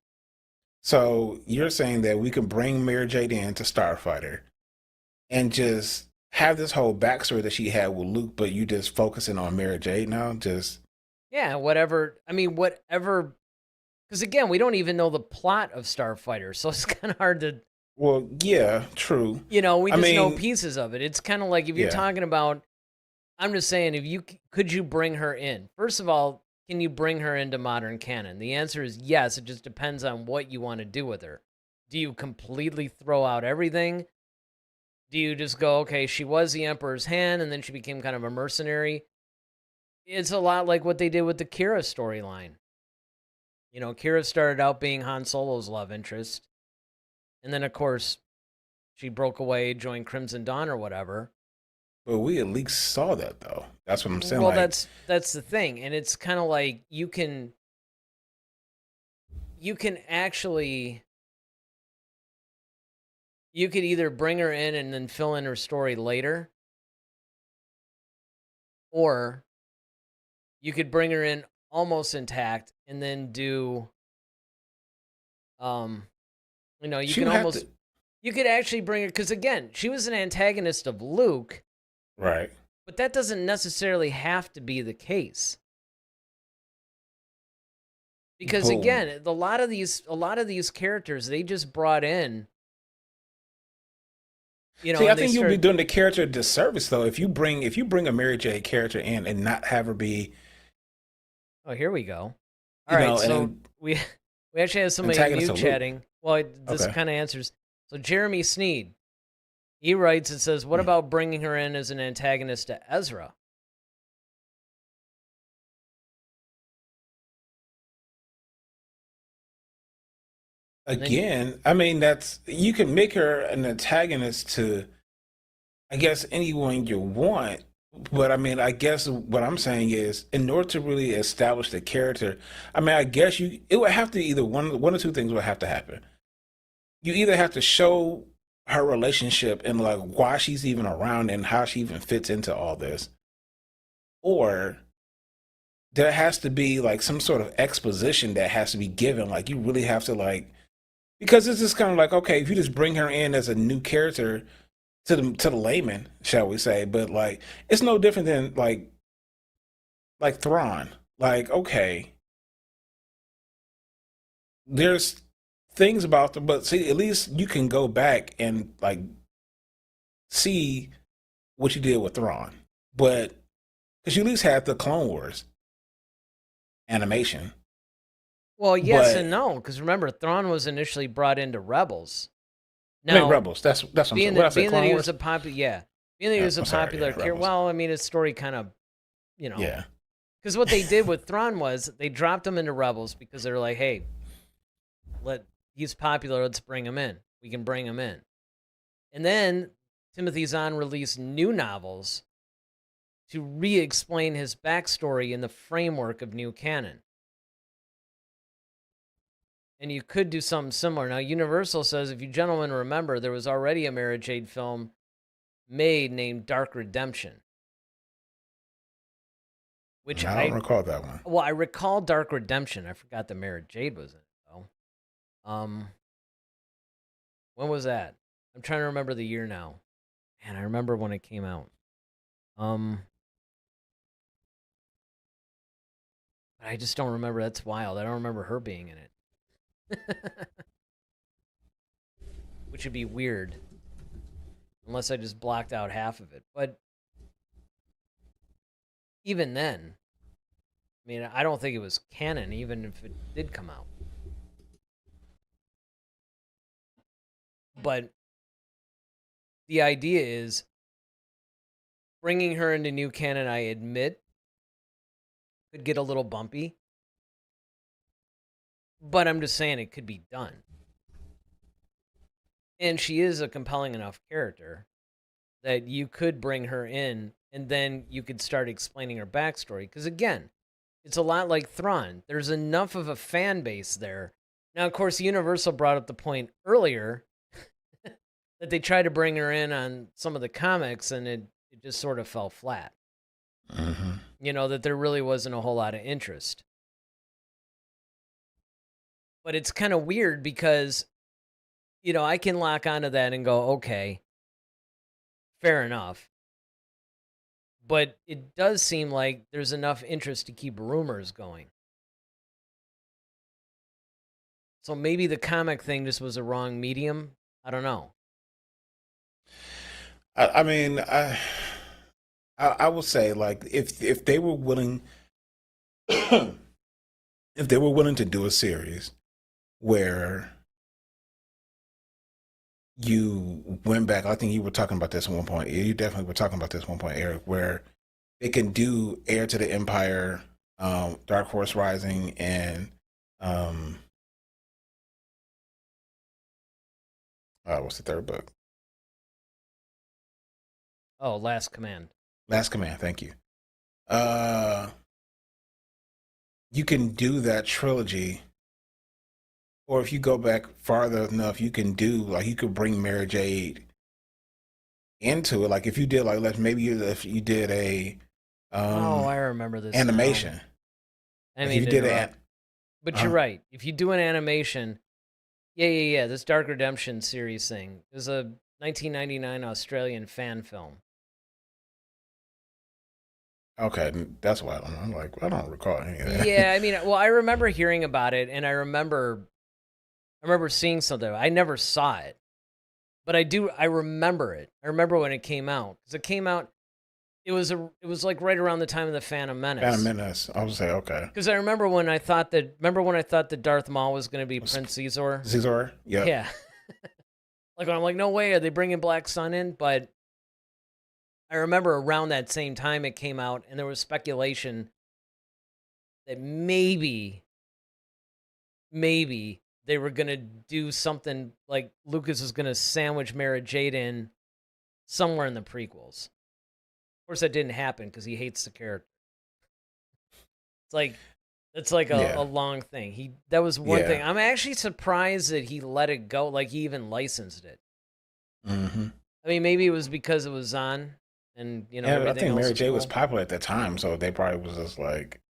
so you're saying that we can bring Mara Jade in to Starfighter and just have this whole backstory that she had with Luke, but you just focusing on Mara Jade now? Just Yeah, whatever. I mean, whatever. Because again, we don't even know the plot of Starfighter, so it's kind of hard to. well, yeah, true. We I just know mean, pieces of it. It's kind of like if you're yeah. talking about. I'm just saying, could you bring her in? First of all, can you bring her into modern canon? The answer is yes. It just depends on what you want to do with her. Do you completely throw out everything? Do you just go, okay, she was the Emperor's hand, and then she became kind of a mercenary? It's a lot like what they did with the Kira storyline. Kira started out being Han Solo's love interest, and then, of course, she broke away, joined Crimson Dawn or whatever. But we at least saw that, though. That's what I'm saying. Well, like, that's the thing, and it's kind of like you can actually you could either bring her in and then fill in her story later, or you could bring her in almost intact and then do you she can would have almost to, you could actually bring her, because again, she was an antagonist of Luke. right? But that doesn't necessarily have to be the case. Because Boom. again, a lot of these characters they just brought in. See, I think you'll be doing the character a disservice, though, if you bring a Mary Jade character in and not have her be. Oh, here we go. All right, so we actually have somebody new chatting. Well, this kind of answers. So Jeremy Sneed, he writes, it says, what about bringing her in as an antagonist to Ezra? Again, I mean, you can make her an antagonist to, I guess, anyone you want, But I mean, I guess what I'm saying is, in order to really establish the character, I mean, I guess it would have to either one or two things would have to happen. You either have to show her relationship and like why she's even around and how she even fits into all this, or there has to be like some sort of exposition that has to be given. Like you really have to like because it's just kind of like okay, if you just bring her in as a new character to the layman, shall we say, but like it's no different than like Thrawn. Like okay, there's things about them, but see, at least you can go back and like see what you did with Thrawn, but because you at least had the Clone Wars animation, Well, yes and but no, because remember, Thrawn was initially brought into Rebels. I mean Now, Rebels. That's what I'm saying. being What I that say, being that Clone he was Wars. a popular, yeah, being that he Yeah, was a I'm sorry. popular Yeah, character. Rebels. Well, I mean, his story kind of, you know, Yeah, because what they did with Thrawn was they dropped him into Rebels because they were like, hey, he's popular, let's bring him in. We can bring him in, and then Timothy Zahn released new novels to re-explain his backstory in the framework of new canon. And you could do something similar. Now, Universal says, if you gentlemen remember, there was already a Mara Jade film made named Dark Redemption, which I don't recall that one. I recall Dark Redemption. I forgot that Mara Jade was in it, though. When was that? I'm trying to remember the year now. Man, I remember when it came out. But I just don't remember. That's wild. I don't remember her being in it. Which would be weird. Unless I just blocked out half of it. But even then, I mean, I don't think it was canon, even if it did come out. But the idea is bringing her into new canon, I admit, could get a little bumpy. But I'm just saying it could be done. And she is a compelling enough character that you could bring her in and then you could start explaining her backstory. Because again, it's a lot like Thrawn. There's enough of a fan base there. Now, of course, Universal brought up the point earlier that they tried to bring her in on some of the comics and it just sort of fell flat. Mm-hmm. You know, that there really wasn't a whole lot of interest. But it's kind of weird because, you know, I can lock onto that and go, okay, fair enough. But it does seem like there's enough interest to keep rumors going. So maybe the comic thing just was a wrong medium. I don't know. I mean, I will say like if they were willing, if they were willing to do a series where you went back, I think you were talking about this at one point. You definitely were talking about this at one point, Eric, where they can do Heir to the Empire, Dark Horse Rising, and what's the third book? Oh, Last Command. Last Command. Thank you. You can do that trilogy, or if you go back farther enough, you can do like you could bring Mara Jade into it. Like if you did like if you did a I remember this animation. now. I Like mean, if you did it, but you're right. If you do an animation, yeah. This Dark Redemption series thing is a 1999 Australian fan film. okay, that's why I'm like I don't recall any of that. Yeah, I mean, well, I remember hearing about it, and I remember seeing something. I never saw it, but I remember it. I remember when it came out because it came out. It was like right around the time of the Phantom Menace. Phantom Menace. I would say okay. Because I remember when I thought that Darth Maul was going to be Prince Caesar. Caesar. Yep. Yeah. Like when I'm like, no way, are they bringing Black Sun in? But I remember around that same time it came out, and there was speculation that maybe they were going to do something like Lucas was going to sandwich Mara Jade in somewhere in the prequels. Of course, that didn't happen because he hates the character. It's like a long thing. That was one thing. I'm actually surprised that he let it go. Like he even licensed it. Mm-hmm. I mean, maybe it was because it was on, and Yeah, I think Mary Jade was cool. popular at that time, so they probably was just like,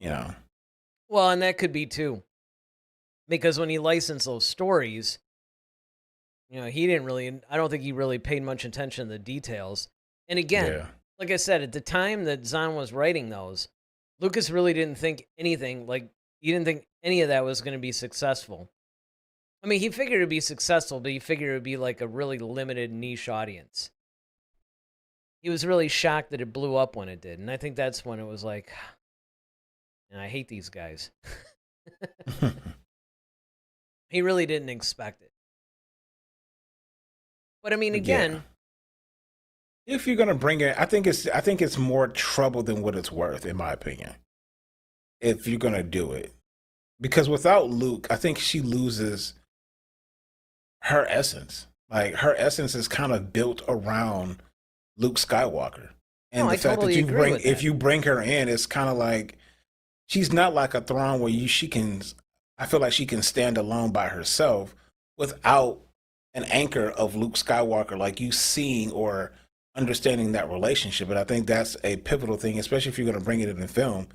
Well, and that could be too, because when he licensed those stories, he didn't really. I don't think he really paid much attention to the details. And again, like I said, at the time that Zahn was writing those, Lucas really didn't think anything. Like he didn't think any of that was going to be successful. I mean, he figured it'd be successful, but he figured it would be like a really limited niche audience. He was really shocked that it blew up when it did, and I think that's when it was like, I hate these guys. He really didn't expect it. But I mean, again, if you're gonna bring it, I think it's more trouble than what it's worth, in my opinion. If you're gonna do it, because without Luke, I think she loses her essence. Like her essence is kind of built around Luke Skywalker, and the fact that if you bring her in, it's kind of like she's not like a Thrawn where she can. I feel like she can stand alone by herself without an anchor of Luke Skywalker, like you seeing or understanding that relationship. And I think that's a pivotal thing, especially if you're going to bring it in the film.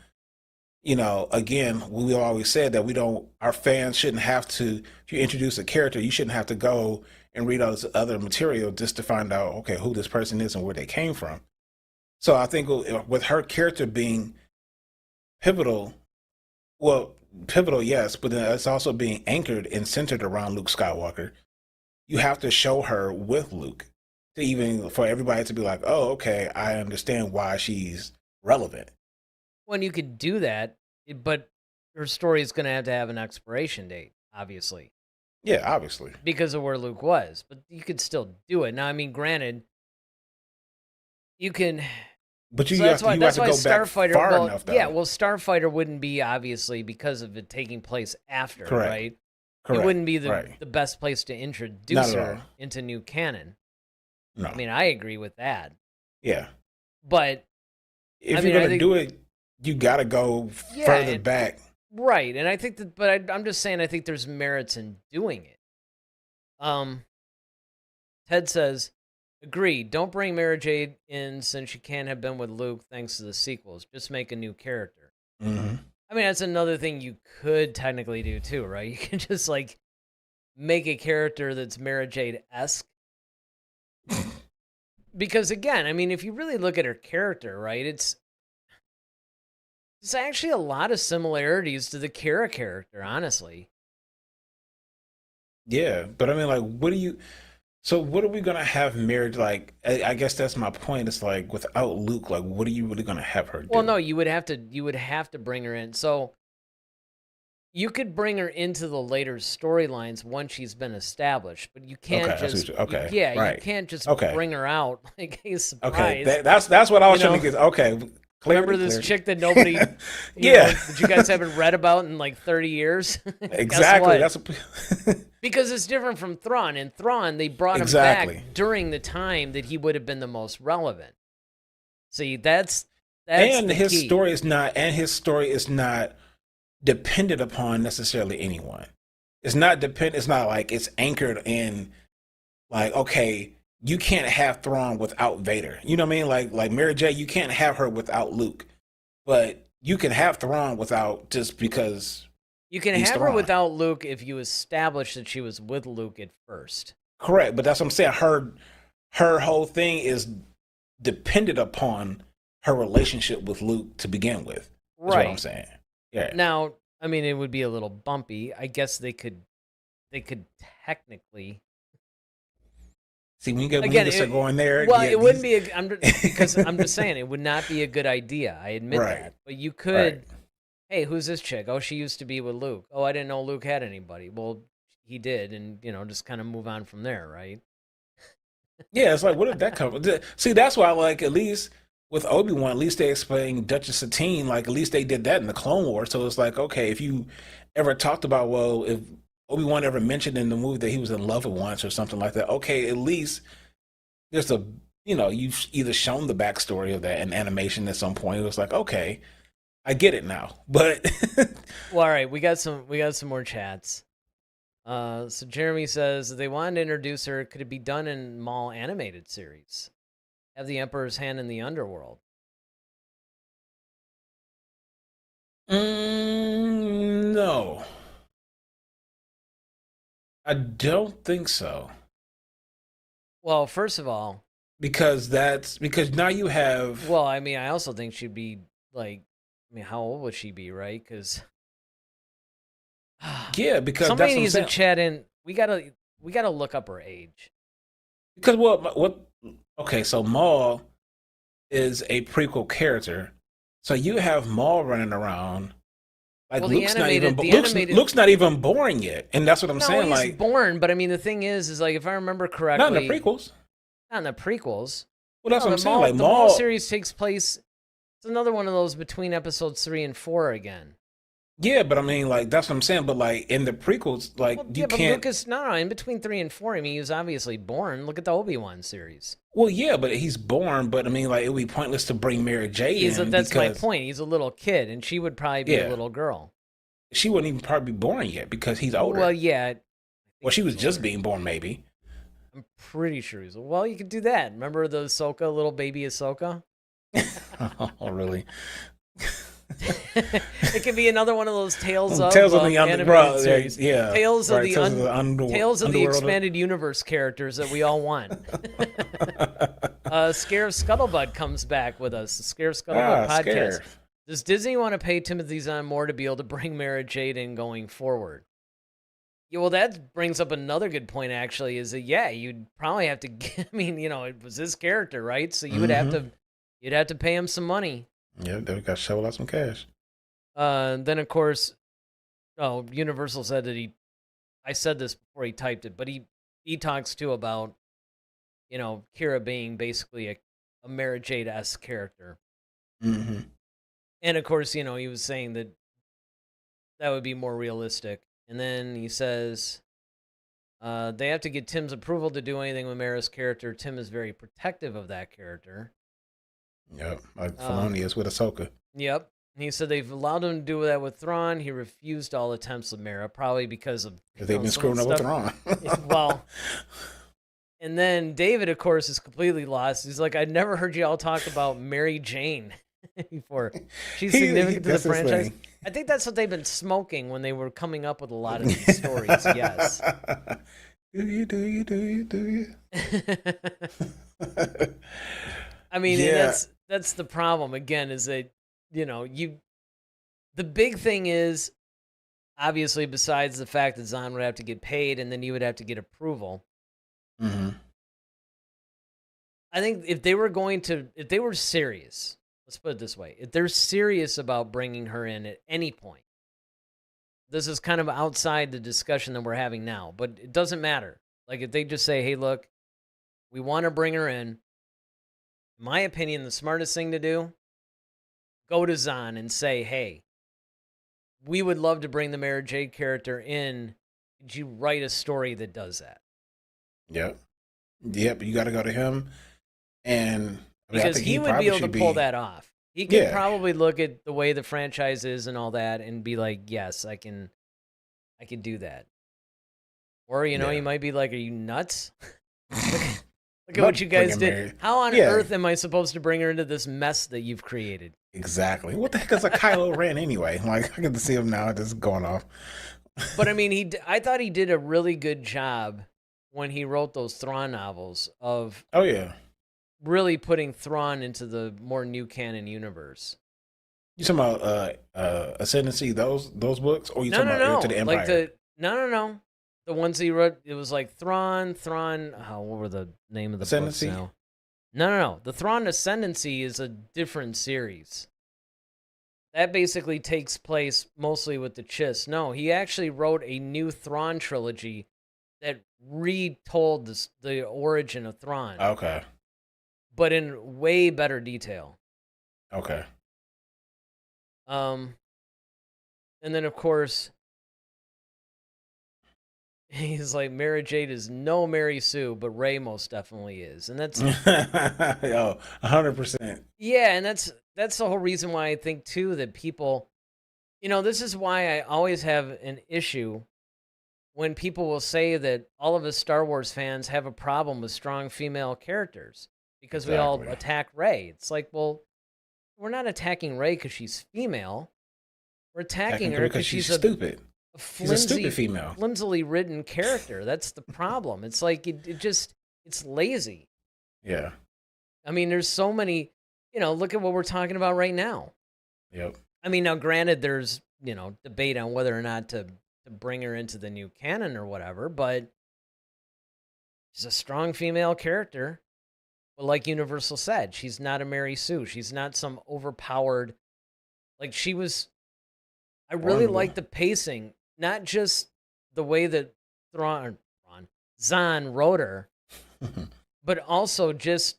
Again, we always said that our fans shouldn't have to, if you introduce a character, you shouldn't have to go and read all this other material just to find out, okay, who this person is and where they came from. So I think with her character being pivotal, yes, but then it's also being anchored and centered around Luke Skywalker. You have to show her with Luke for everybody to be like, oh, okay, I understand why she's relevant. When you could do that, but her story is going to have an expiration date, obviously. Yeah, obviously. Because of where Luke was. But you could still do it. Now, I mean, granted, you can... But that's why Starfighter, far enough, though. Yeah, well, Starfighter wouldn't be, obviously, because of it taking place after, right? Correct. It wouldn't be the best place to introduce her into new canon. No. I mean, I agree with that. Yeah. But... If you're going to do it, you got to go further back. Right. And I think I'm just saying, I think there's merits in doing it. Ted says, agreed. Don't bring Mara Jade in since she can't have been with Luke thanks to the sequels. Just make a new character. Mm-hmm. I mean, that's another thing you could technically do too, right? You can just make a character that's Mara Jade-esque. Because again, I mean, if you really look at her character, right, it's actually a lot of similarities to the Kara character, honestly. Yeah, but I mean, like, what are we gonna have married? Like, I guess that's my point. It's like without Luke, like, what are you really gonna have her do? Well, no, you would have to bring her in. So you could bring her into the later storylines once she's been established, but you can't you can't just bring her out like a surprise. Okay, that's what I was trying to get. Okay. Remember this chick that nobody, that you guys haven't read about in like 30 years? Exactly. Because it's different from Thrawn. In Thrawn, they brought him back during the time that he would have been the most relevant. See, that's and the his key. story is not dependent upon necessarily anyone. It's not like it's anchored in like, okay, you can't have Thrawn without Vader. You know what I mean? Like Mara Jade, you can't have her without Luke. But you can have Thrawn without just because you can have her without Luke if you establish that she was with Luke at first. Correct, but that's what I'm saying. Her whole thing is dependent upon her relationship with Luke to begin with. That's what I'm saying. Yeah. Now, I mean, it would be a little bumpy. I guess they could technically. See, when you start going there. Well, it wouldn't be because I'm just saying it would not be a good idea. I admit that, but you could. Hey, who's this chick? Oh, she used to be with Luke. Oh, I didn't know Luke had anybody. Well, he did, and just kind of move on from there, right? Yeah, it's like, what did that come? See, that's why, like, at least with Obi-Wan, at least they explained Duchess Satine. Like, at least they did that in the Clone Wars. So it's like, okay, if you ever talked about, well, if Obi-Wan ever mentioned in the movie that he was in love with once or something like that, okay, at least there's a you've either shown the backstory of that in animation at some point. It was like, okay, I get it now. But Well, all right, we got some more chats. So Jeremy says they wanted to introduce her. Could it be done in Maul animated series? Have the Emperor's hand in the underworld. No, I don't think so. Well, first of all, Because now you have. well, I mean, I also think she'd be like, I mean, how old would she be, right? Because Yeah, because somebody that's what I'm needs to saying. chat in. We gotta look up her age. Because what? Okay, so Maul is a prequel character, so you have Maul running around like Well, Luke's not even born yet, and that's what I'm no, saying. he's Like, born, but I mean, the thing is like if I remember correctly, not in the prequels. not in the prequels. Well, that's No, what I'm saying. Like the Maul Maul. series takes place. It's another one of those between episodes 3 and 4 again. Yeah, but I mean, like that's what I'm saying. But like in the prequels, like Well, you yeah, but can't. Lucas, no, in between 3 and 4, I mean, he was obviously born. Look at the Obi-Wan series. Well, yeah, but he's born. But I mean, like it would be pointless to bring Mara Jade in That's my because point. He's a little kid, and she would probably be a Yeah. little girl. she wouldn't even probably be born yet because he's older. Well, yeah. I think Well, she was he's just older. being born, maybe. I'm pretty sure he's. Well, you could do that. Remember the Ahsoka, little baby Ahsoka? Oh, really? It could be another one of those Tales of Tales of the animated Underworld, series. yeah. Tales of Right, the Tales of the Underworld. Tales of the expanded universe characters that we all want. Scarif Scuttlebutt comes back with us. The Scarif Scuttlebutt podcast. Scarif. Does Disney want to pay Timothy Zahn more to be able to bring Mara Jade in going forward? Yeah, well, that brings up another good point. Actually, is that you'd probably have to. I mean, it was his character, right? So you would have to, you'd have to pay him some money. Yeah, they got to shovel out some cash. Then of course, Universal said that I said this before he typed it, but he talks too about, Kira being basically a Mara Jade-esque character. Mm-hmm. And of course, he was saying that would be more realistic. And then he says, they have to get Tim's approval to do anything with Mara's character. Tim is very protective of that character. Yep, like Filoni is with Ahsoka. Yep. And he said they've allowed him to do that with Thrawn. He refused all attempts with Mara, probably because of They've been screwing up with Thrawn. Well, and then David, of course, is completely lost. He's like, I'd never heard you all talk about Mary Jane before. She's significant to the franchise. I think that's what they've been smoking when they were coming up with a lot of these stories. Yes. Do you? I mean, Yeah. that's the problem again, is that, the big thing is, obviously, besides the fact that Zahn would have to get paid and then you would have to get approval. Mm-hmm. I think if they were serious, let's put it this way, if they're serious about bringing her in at any point, this is kind of outside the discussion that we're having now, but it doesn't matter. Like if they just say, hey, look, we want to bring her in my opinion, the smartest thing to do, go to Zahn and say, hey, we would love to bring the Mara Jade character in. Could you write a story that does that? Yep. You got to go to him. And because he would be able to pull that off. He could probably look at the way the franchise is and all that and be like, yes, I can do that. Or, he might be like, are you nuts? Look at what you guys did. How on earth am I supposed to bring her into this mess that you've created? Exactly. What the heck is a Kylo Ren anyway? Like, I get to see him now just going off. But I mean, I thought he did a really good job when he wrote those Thrawn novels of really putting Thrawn into the more new canon universe. You talking about Ascendancy, those books, or you talking about To the Empire? Like no. The ones he wrote, it was like Thrawn. What were the name of the books now? No. The Thrawn Ascendancy is a different series. That basically takes place mostly with the Chiss. No, he actually wrote a new Thrawn trilogy that retold the origin of Thrawn. Okay. But in way better detail. Okay. And then, of course, He's like, Mara Jade is no Mary Sue, but Rey most definitely is. And that's Yo, 100%. yeah, and that's the whole reason why I think too that people, this is why I always have an issue when people will say that all of us Star Wars fans have a problem with strong female characters because we all Exactly. attack Rey. It's like, well, we're not attacking Rey because she's female. We're attacking her Because because she's she's stupid. a She's a stupid female. flimsily written character. That's the problem. It's like it's lazy. Yeah. I mean, there's so many. Look at what we're talking about right now. Yep. I mean, now granted, there's debate on whether or not to bring her into the new canon or whatever, but she's a strong female character. But like Universal said, she's not a Mary Sue. She's not some overpowered. Like she was. I really like the pacing, not just the way that Zahn wrote her, but also just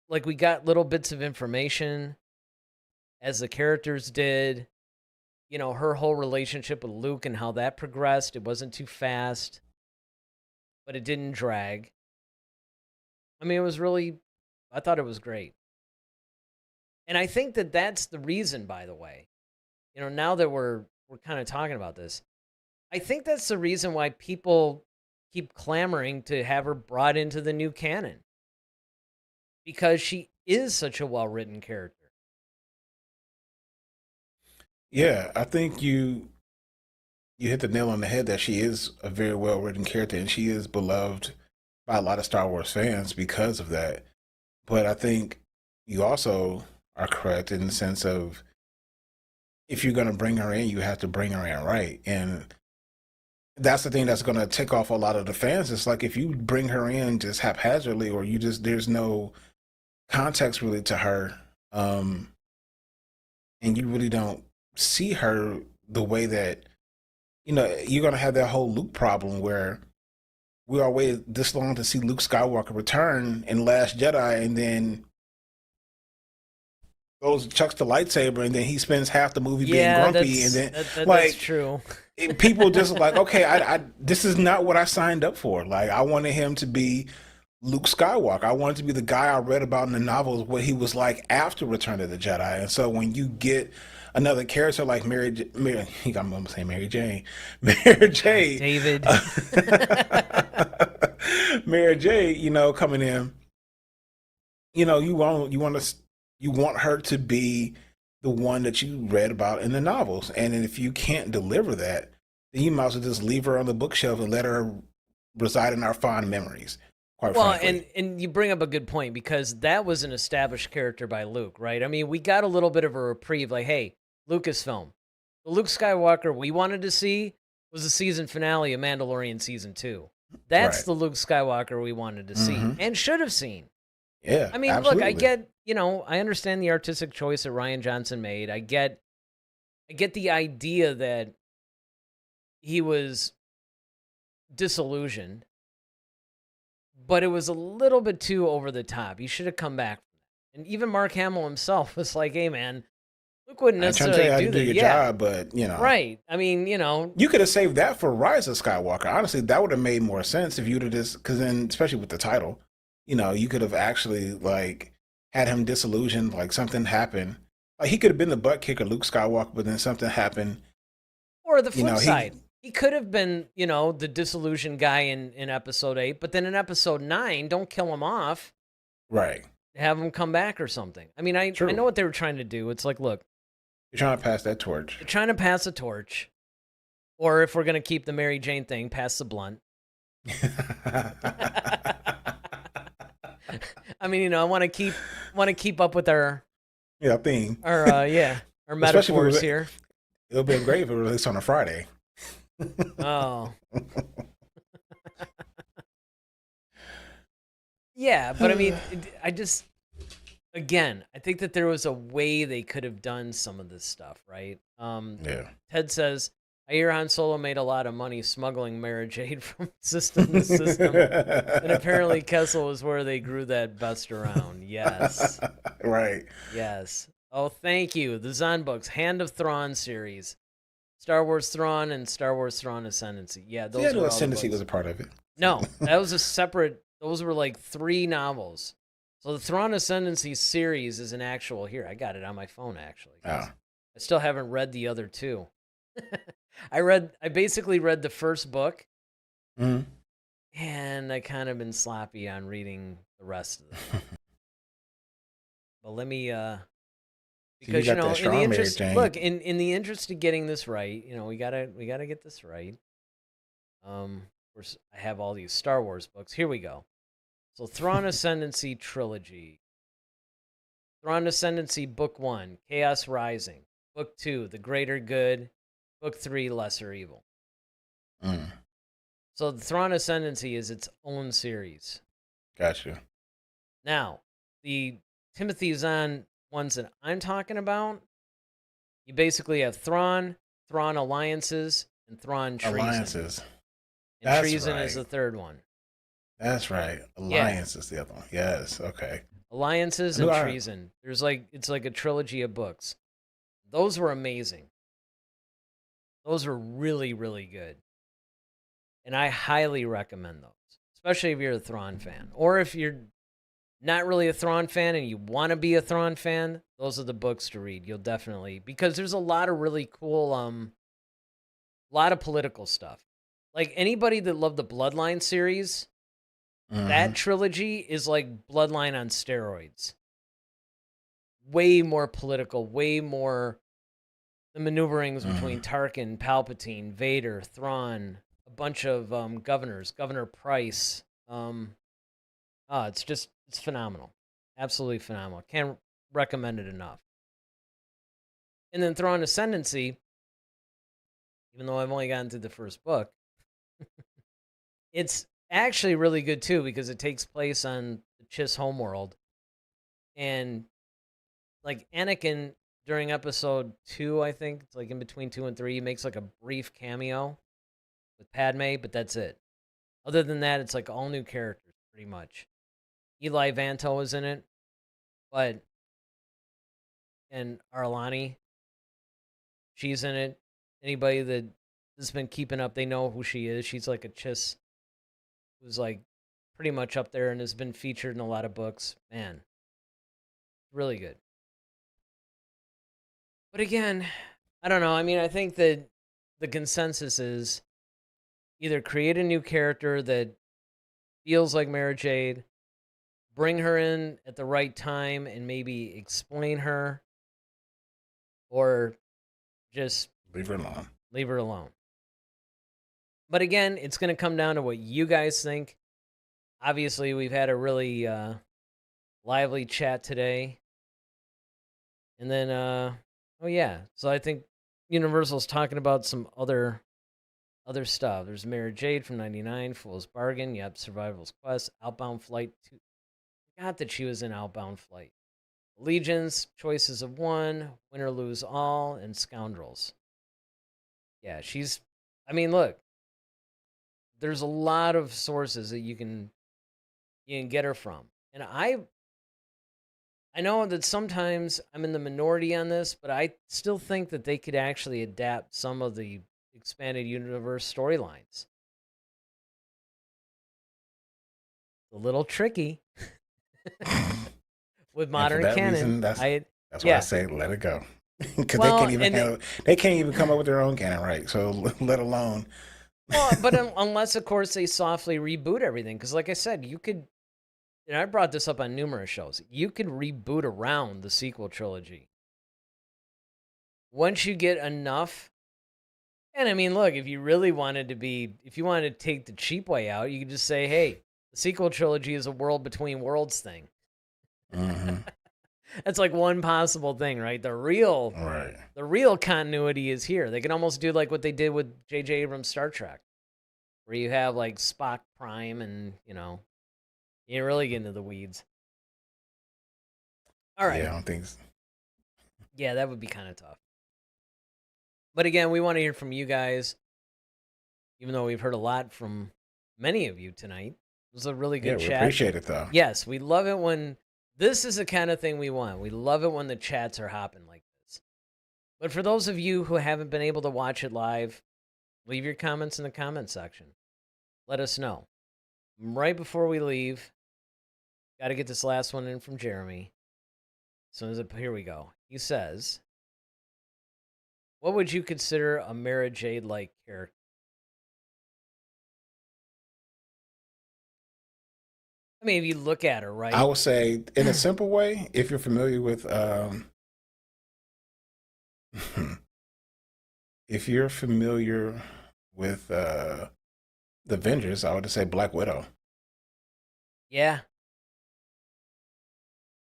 like we got little bits of information as the characters did. Her whole relationship with Luke and how that progressed. It wasn't too fast, but it didn't drag. I mean, I thought it was great. And I think that that's the reason, by the way, now that we're kind of talking about this, I think that's the reason why people keep clamoring to have her brought into the new canon. Because she is such a well-written character. Yeah, I think you hit the nail on the head that she is a very well written character and she is beloved by a lot of Star Wars fans because of that. But I think you also are correct in the sense of if you're going to bring her in, you have to bring her in right. And that's the thing that's going to tick off a lot of the fans. It's like if you bring her in just haphazardly or there's no context really to her, and you really don't see her the way that you're gonna have that whole Luke problem where we all waited this long to see Luke Skywalker return in Last Jedi, and then goes chucks the lightsaber, and then he spends half the movie being grumpy, and then that's true. People just like, okay, I this is not what I signed up for. Like I wanted him to be Luke Skywalker. I wanted to be the guy I read about in the novels, what he was like after Return of the Jedi. And so when you get another character like I'm going to say Mary Jane. Mary Jade. David. Mary Jade, coming in, you want her to be the one that you read about in the novels. And if you can't deliver that, then you might as well just leave her on the bookshelf and let her reside in our fond memories. Well, and you bring up a good point because that was an established character by Luke, right? I mean, we got a little bit of a reprieve, like, hey, Lucasfilm, the Luke Skywalker we wanted to see was the season finale of Mandalorian season 2. That's right. The Luke Skywalker we wanted to see and should have seen. Yeah, I mean, absolutely. look, I get, I understand the artistic choice that Rian Johnson made. I get the idea that he was disillusioned. But it was a little bit too over the top. He should have come back. And even Mark Hamill himself was like, hey, man, Luke wouldn't necessarily do your job, but, Right. I mean, You could have saved that for Rise of Skywalker. Honestly, that would have made more sense if you'd have just, because then, especially with the title, you could have actually, like, had him disillusioned, like something happened. Like, he could have been the butt kicker, Luke Skywalker, but then something happened. Or the flip side. He could have been, the disillusioned guy in episode 8, but then in episode 9, don't kill him off. Right. Have him come back or something. I mean, I know what they were trying to do. It's like, look. You're trying to pass that torch. You're trying to pass a torch. Or if we're going to keep the Mary Jane thing, pass the blunt. I mean, I want to keep up with our thing. Our metaphors here. It would have been great if it was released on a Friday. Oh. Yeah, but I mean, I think that there was a way they could have done some of this stuff, right? Ted says, I hear Han Solo made a lot of money smuggling Mara Jade from system to system. And apparently Kessel was where they grew that bust around. Yes. Right. Yes. Oh, thank you. The Zahn Books, Hand of Thrawn series. Star Wars Thrawn and Star Wars Thrawn Ascendancy. Yeah, those Yeah, were all the Ascendancy books. was a part of it. No, that was a separate. Those were like 3 novels. So the Thrawn Ascendancy series is an actual. Here, I got it on my phone actually. Oh. I still haven't read the other 2. I basically read the first book, Mhm. and I kind of been sloppy on reading the rest of them. But let me because got that in strong the Mary interest Jane. look in the interest of getting this right, we gotta get this right. Of course, I have all these Star Wars books. Here we go. So Thrawn Ascendancy trilogy. Thrawn Ascendancy Book 1, Chaos Rising. Book 2, The Greater Good. Book 3, Lesser Evil. Mm. So the Thrawn Ascendancy is its own series. Gotcha. Now, the Timothy Zahn ones that I'm talking about, you basically have Thrawn Alliances, and Thrawn Treason. Alliances. And That's Treason right. is the third one. That's right. Alliance is the other one. Yes. Okay. Alliances and Treason. It's like a trilogy of books. Those were amazing. Those were really, really good. And I highly recommend those, especially if you're a Thrawn fan. Or if you're not really a Thrawn fan and you want to be a Thrawn fan, those are the books to read. You'll definitely, because there's a lot of really cool, lot of political stuff. Like anybody that loved the Bloodline series, that trilogy is like Bloodline on steroids. Way more political, way more the maneuverings between Tarkin, Palpatine, Vader, Thrawn, a bunch of governors, Governor Price. It's phenomenal. Absolutely phenomenal. Can't recommend it enough. And then Thrawn Ascendancy, even though I've only gotten through the first book, it's actually really good too because it takes place on the Chiss homeworld. And like Anakin during episode 2, I think, it's like in between 2 and 3, he makes like a brief cameo with Padme, but that's it. Other than that, it's like all new characters pretty much. Eli Vanto is in it, and Arlani, she's in it. Anybody that has been keeping up, they know who she is. She's like a Chiss who's like pretty much up there and has been featured in a lot of books. Man, really good. But again, I don't know. I mean, I think that the consensus is either create a new character that feels like Mara Jade, bring her in at the right time and maybe explain her, or just leave her alone. Leave her alone. But again, it's going to come down to what you guys think. Obviously, we've had a really lively chat today. And then, so I think Universal's talking about some other stuff. There's Mara Jade from 99, Fool's Bargain, yep, Survival's Quest, Outbound Flight 2. Forgot that she was in Outbound Flight. Legions, Choices of One, Win or Lose All, and Scoundrels. Yeah, look, there's a lot of sources that you can get her from. And I know that sometimes I'm in the minority on this, but I still think that they could actually adapt some of the expanded universe storylines. A little tricky with modern canon. Reason, that's why I say let it go. Because they can't even come up with their own canon, right? So let alone. Well, but unless of course they softly reboot everything, because like I said, you could. And I brought this up on numerous shows. You could reboot around the sequel trilogy once you get enough. And I mean, look, if you wanted to take the cheap way out, you could just say, hey, the sequel trilogy is a world between worlds thing. Mm-hmm. That's like one possible thing, right? The real continuity is here. They can almost do like what they did with J.J. Abrams' Star Trek, where you have like Spock Prime and, you really get into the weeds. All right. Yeah, I don't think so. Yeah, that would be kind of tough. But again, we want to hear from you guys, even though we've heard a lot from many of you tonight. It was a really good chat. We appreciate it, though. Yes, we love it when this is the kind of thing we want. We love it when the chats are hopping like this. But for those of you who haven't been able to watch it live, leave your comments in the comment section. Let us know. Right before we leave, got to get this last one in from Jeremy. As soon as here we go. He says, what would you consider a Mara Jade-like character? I mean, if you look at her, right? I would say, in a simple way, if you're familiar with, if you're familiar with the Avengers, I would say Black Widow. Yeah.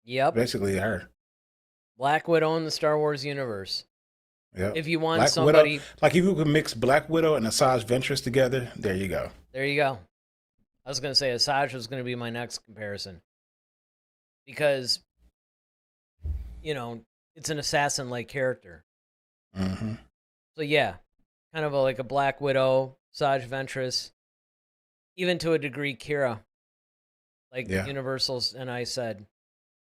Yep. Basically, her. Black Widow in the Star Wars universe. Yep. If you want Black somebody... Widow, like if you could mix Black Widow and Asajj Ventress together, there you go. There you go. I was going to say Asajj was going to be my next comparison. Because, you know, it's an assassin-like character. Mm-hmm. So, yeah. Kind of like a Black Widow, Asajj Ventress. Even to a degree, Kira. Like Universal's and I said.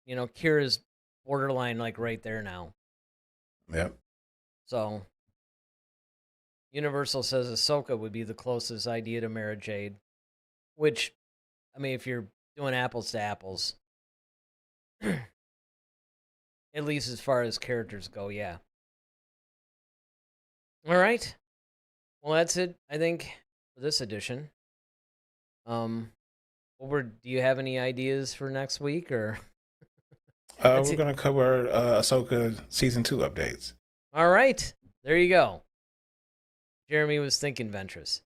You know, Kira's borderline, like, right there now. Yep. So, Universal says Ahsoka would be the closest idea to Mara Jade. Which, I mean, if you're doing apples to apples, at least as far as characters go, yeah. All right. Well, that's it, I think, for this edition. Do you have any ideas for next week, or? We're going to cover Ahsoka Season 2 updates. All right. There you go. Jeremy was thinking Ventress.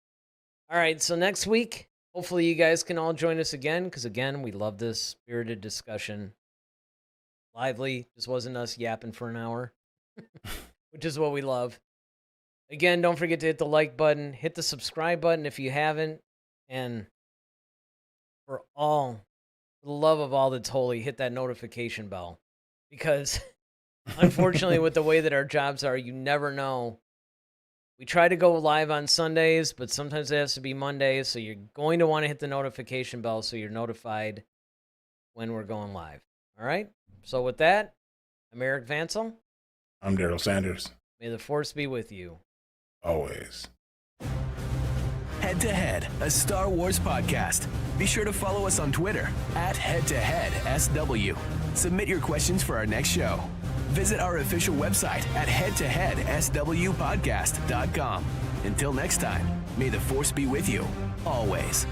All right, so next week, hopefully you guys can all join us again, because, again, we love this spirited discussion. Lively. Just wasn't us yapping for an hour, which is what we love. Again, don't forget to hit the like button. Hit the subscribe button if you haven't. And for the love of all that's holy, hit that notification bell. Because, unfortunately, with the way that our jobs are, you never know. We try to go live on Sundays, but sometimes it has to be Mondays, so you're going to want to hit the notification bell so you're notified when we're going live. All right? So with that, I'm Eric Vansel. I'm Daryl Sanders. May the Force be with you. Always. Head to Head, a Star Wars podcast. Be sure to follow us on Twitter @HeadToHeadSW. Submit your questions for our next show. Visit our official website at headtoheadswpodcast.com. Until next time, may the Force be with you, always.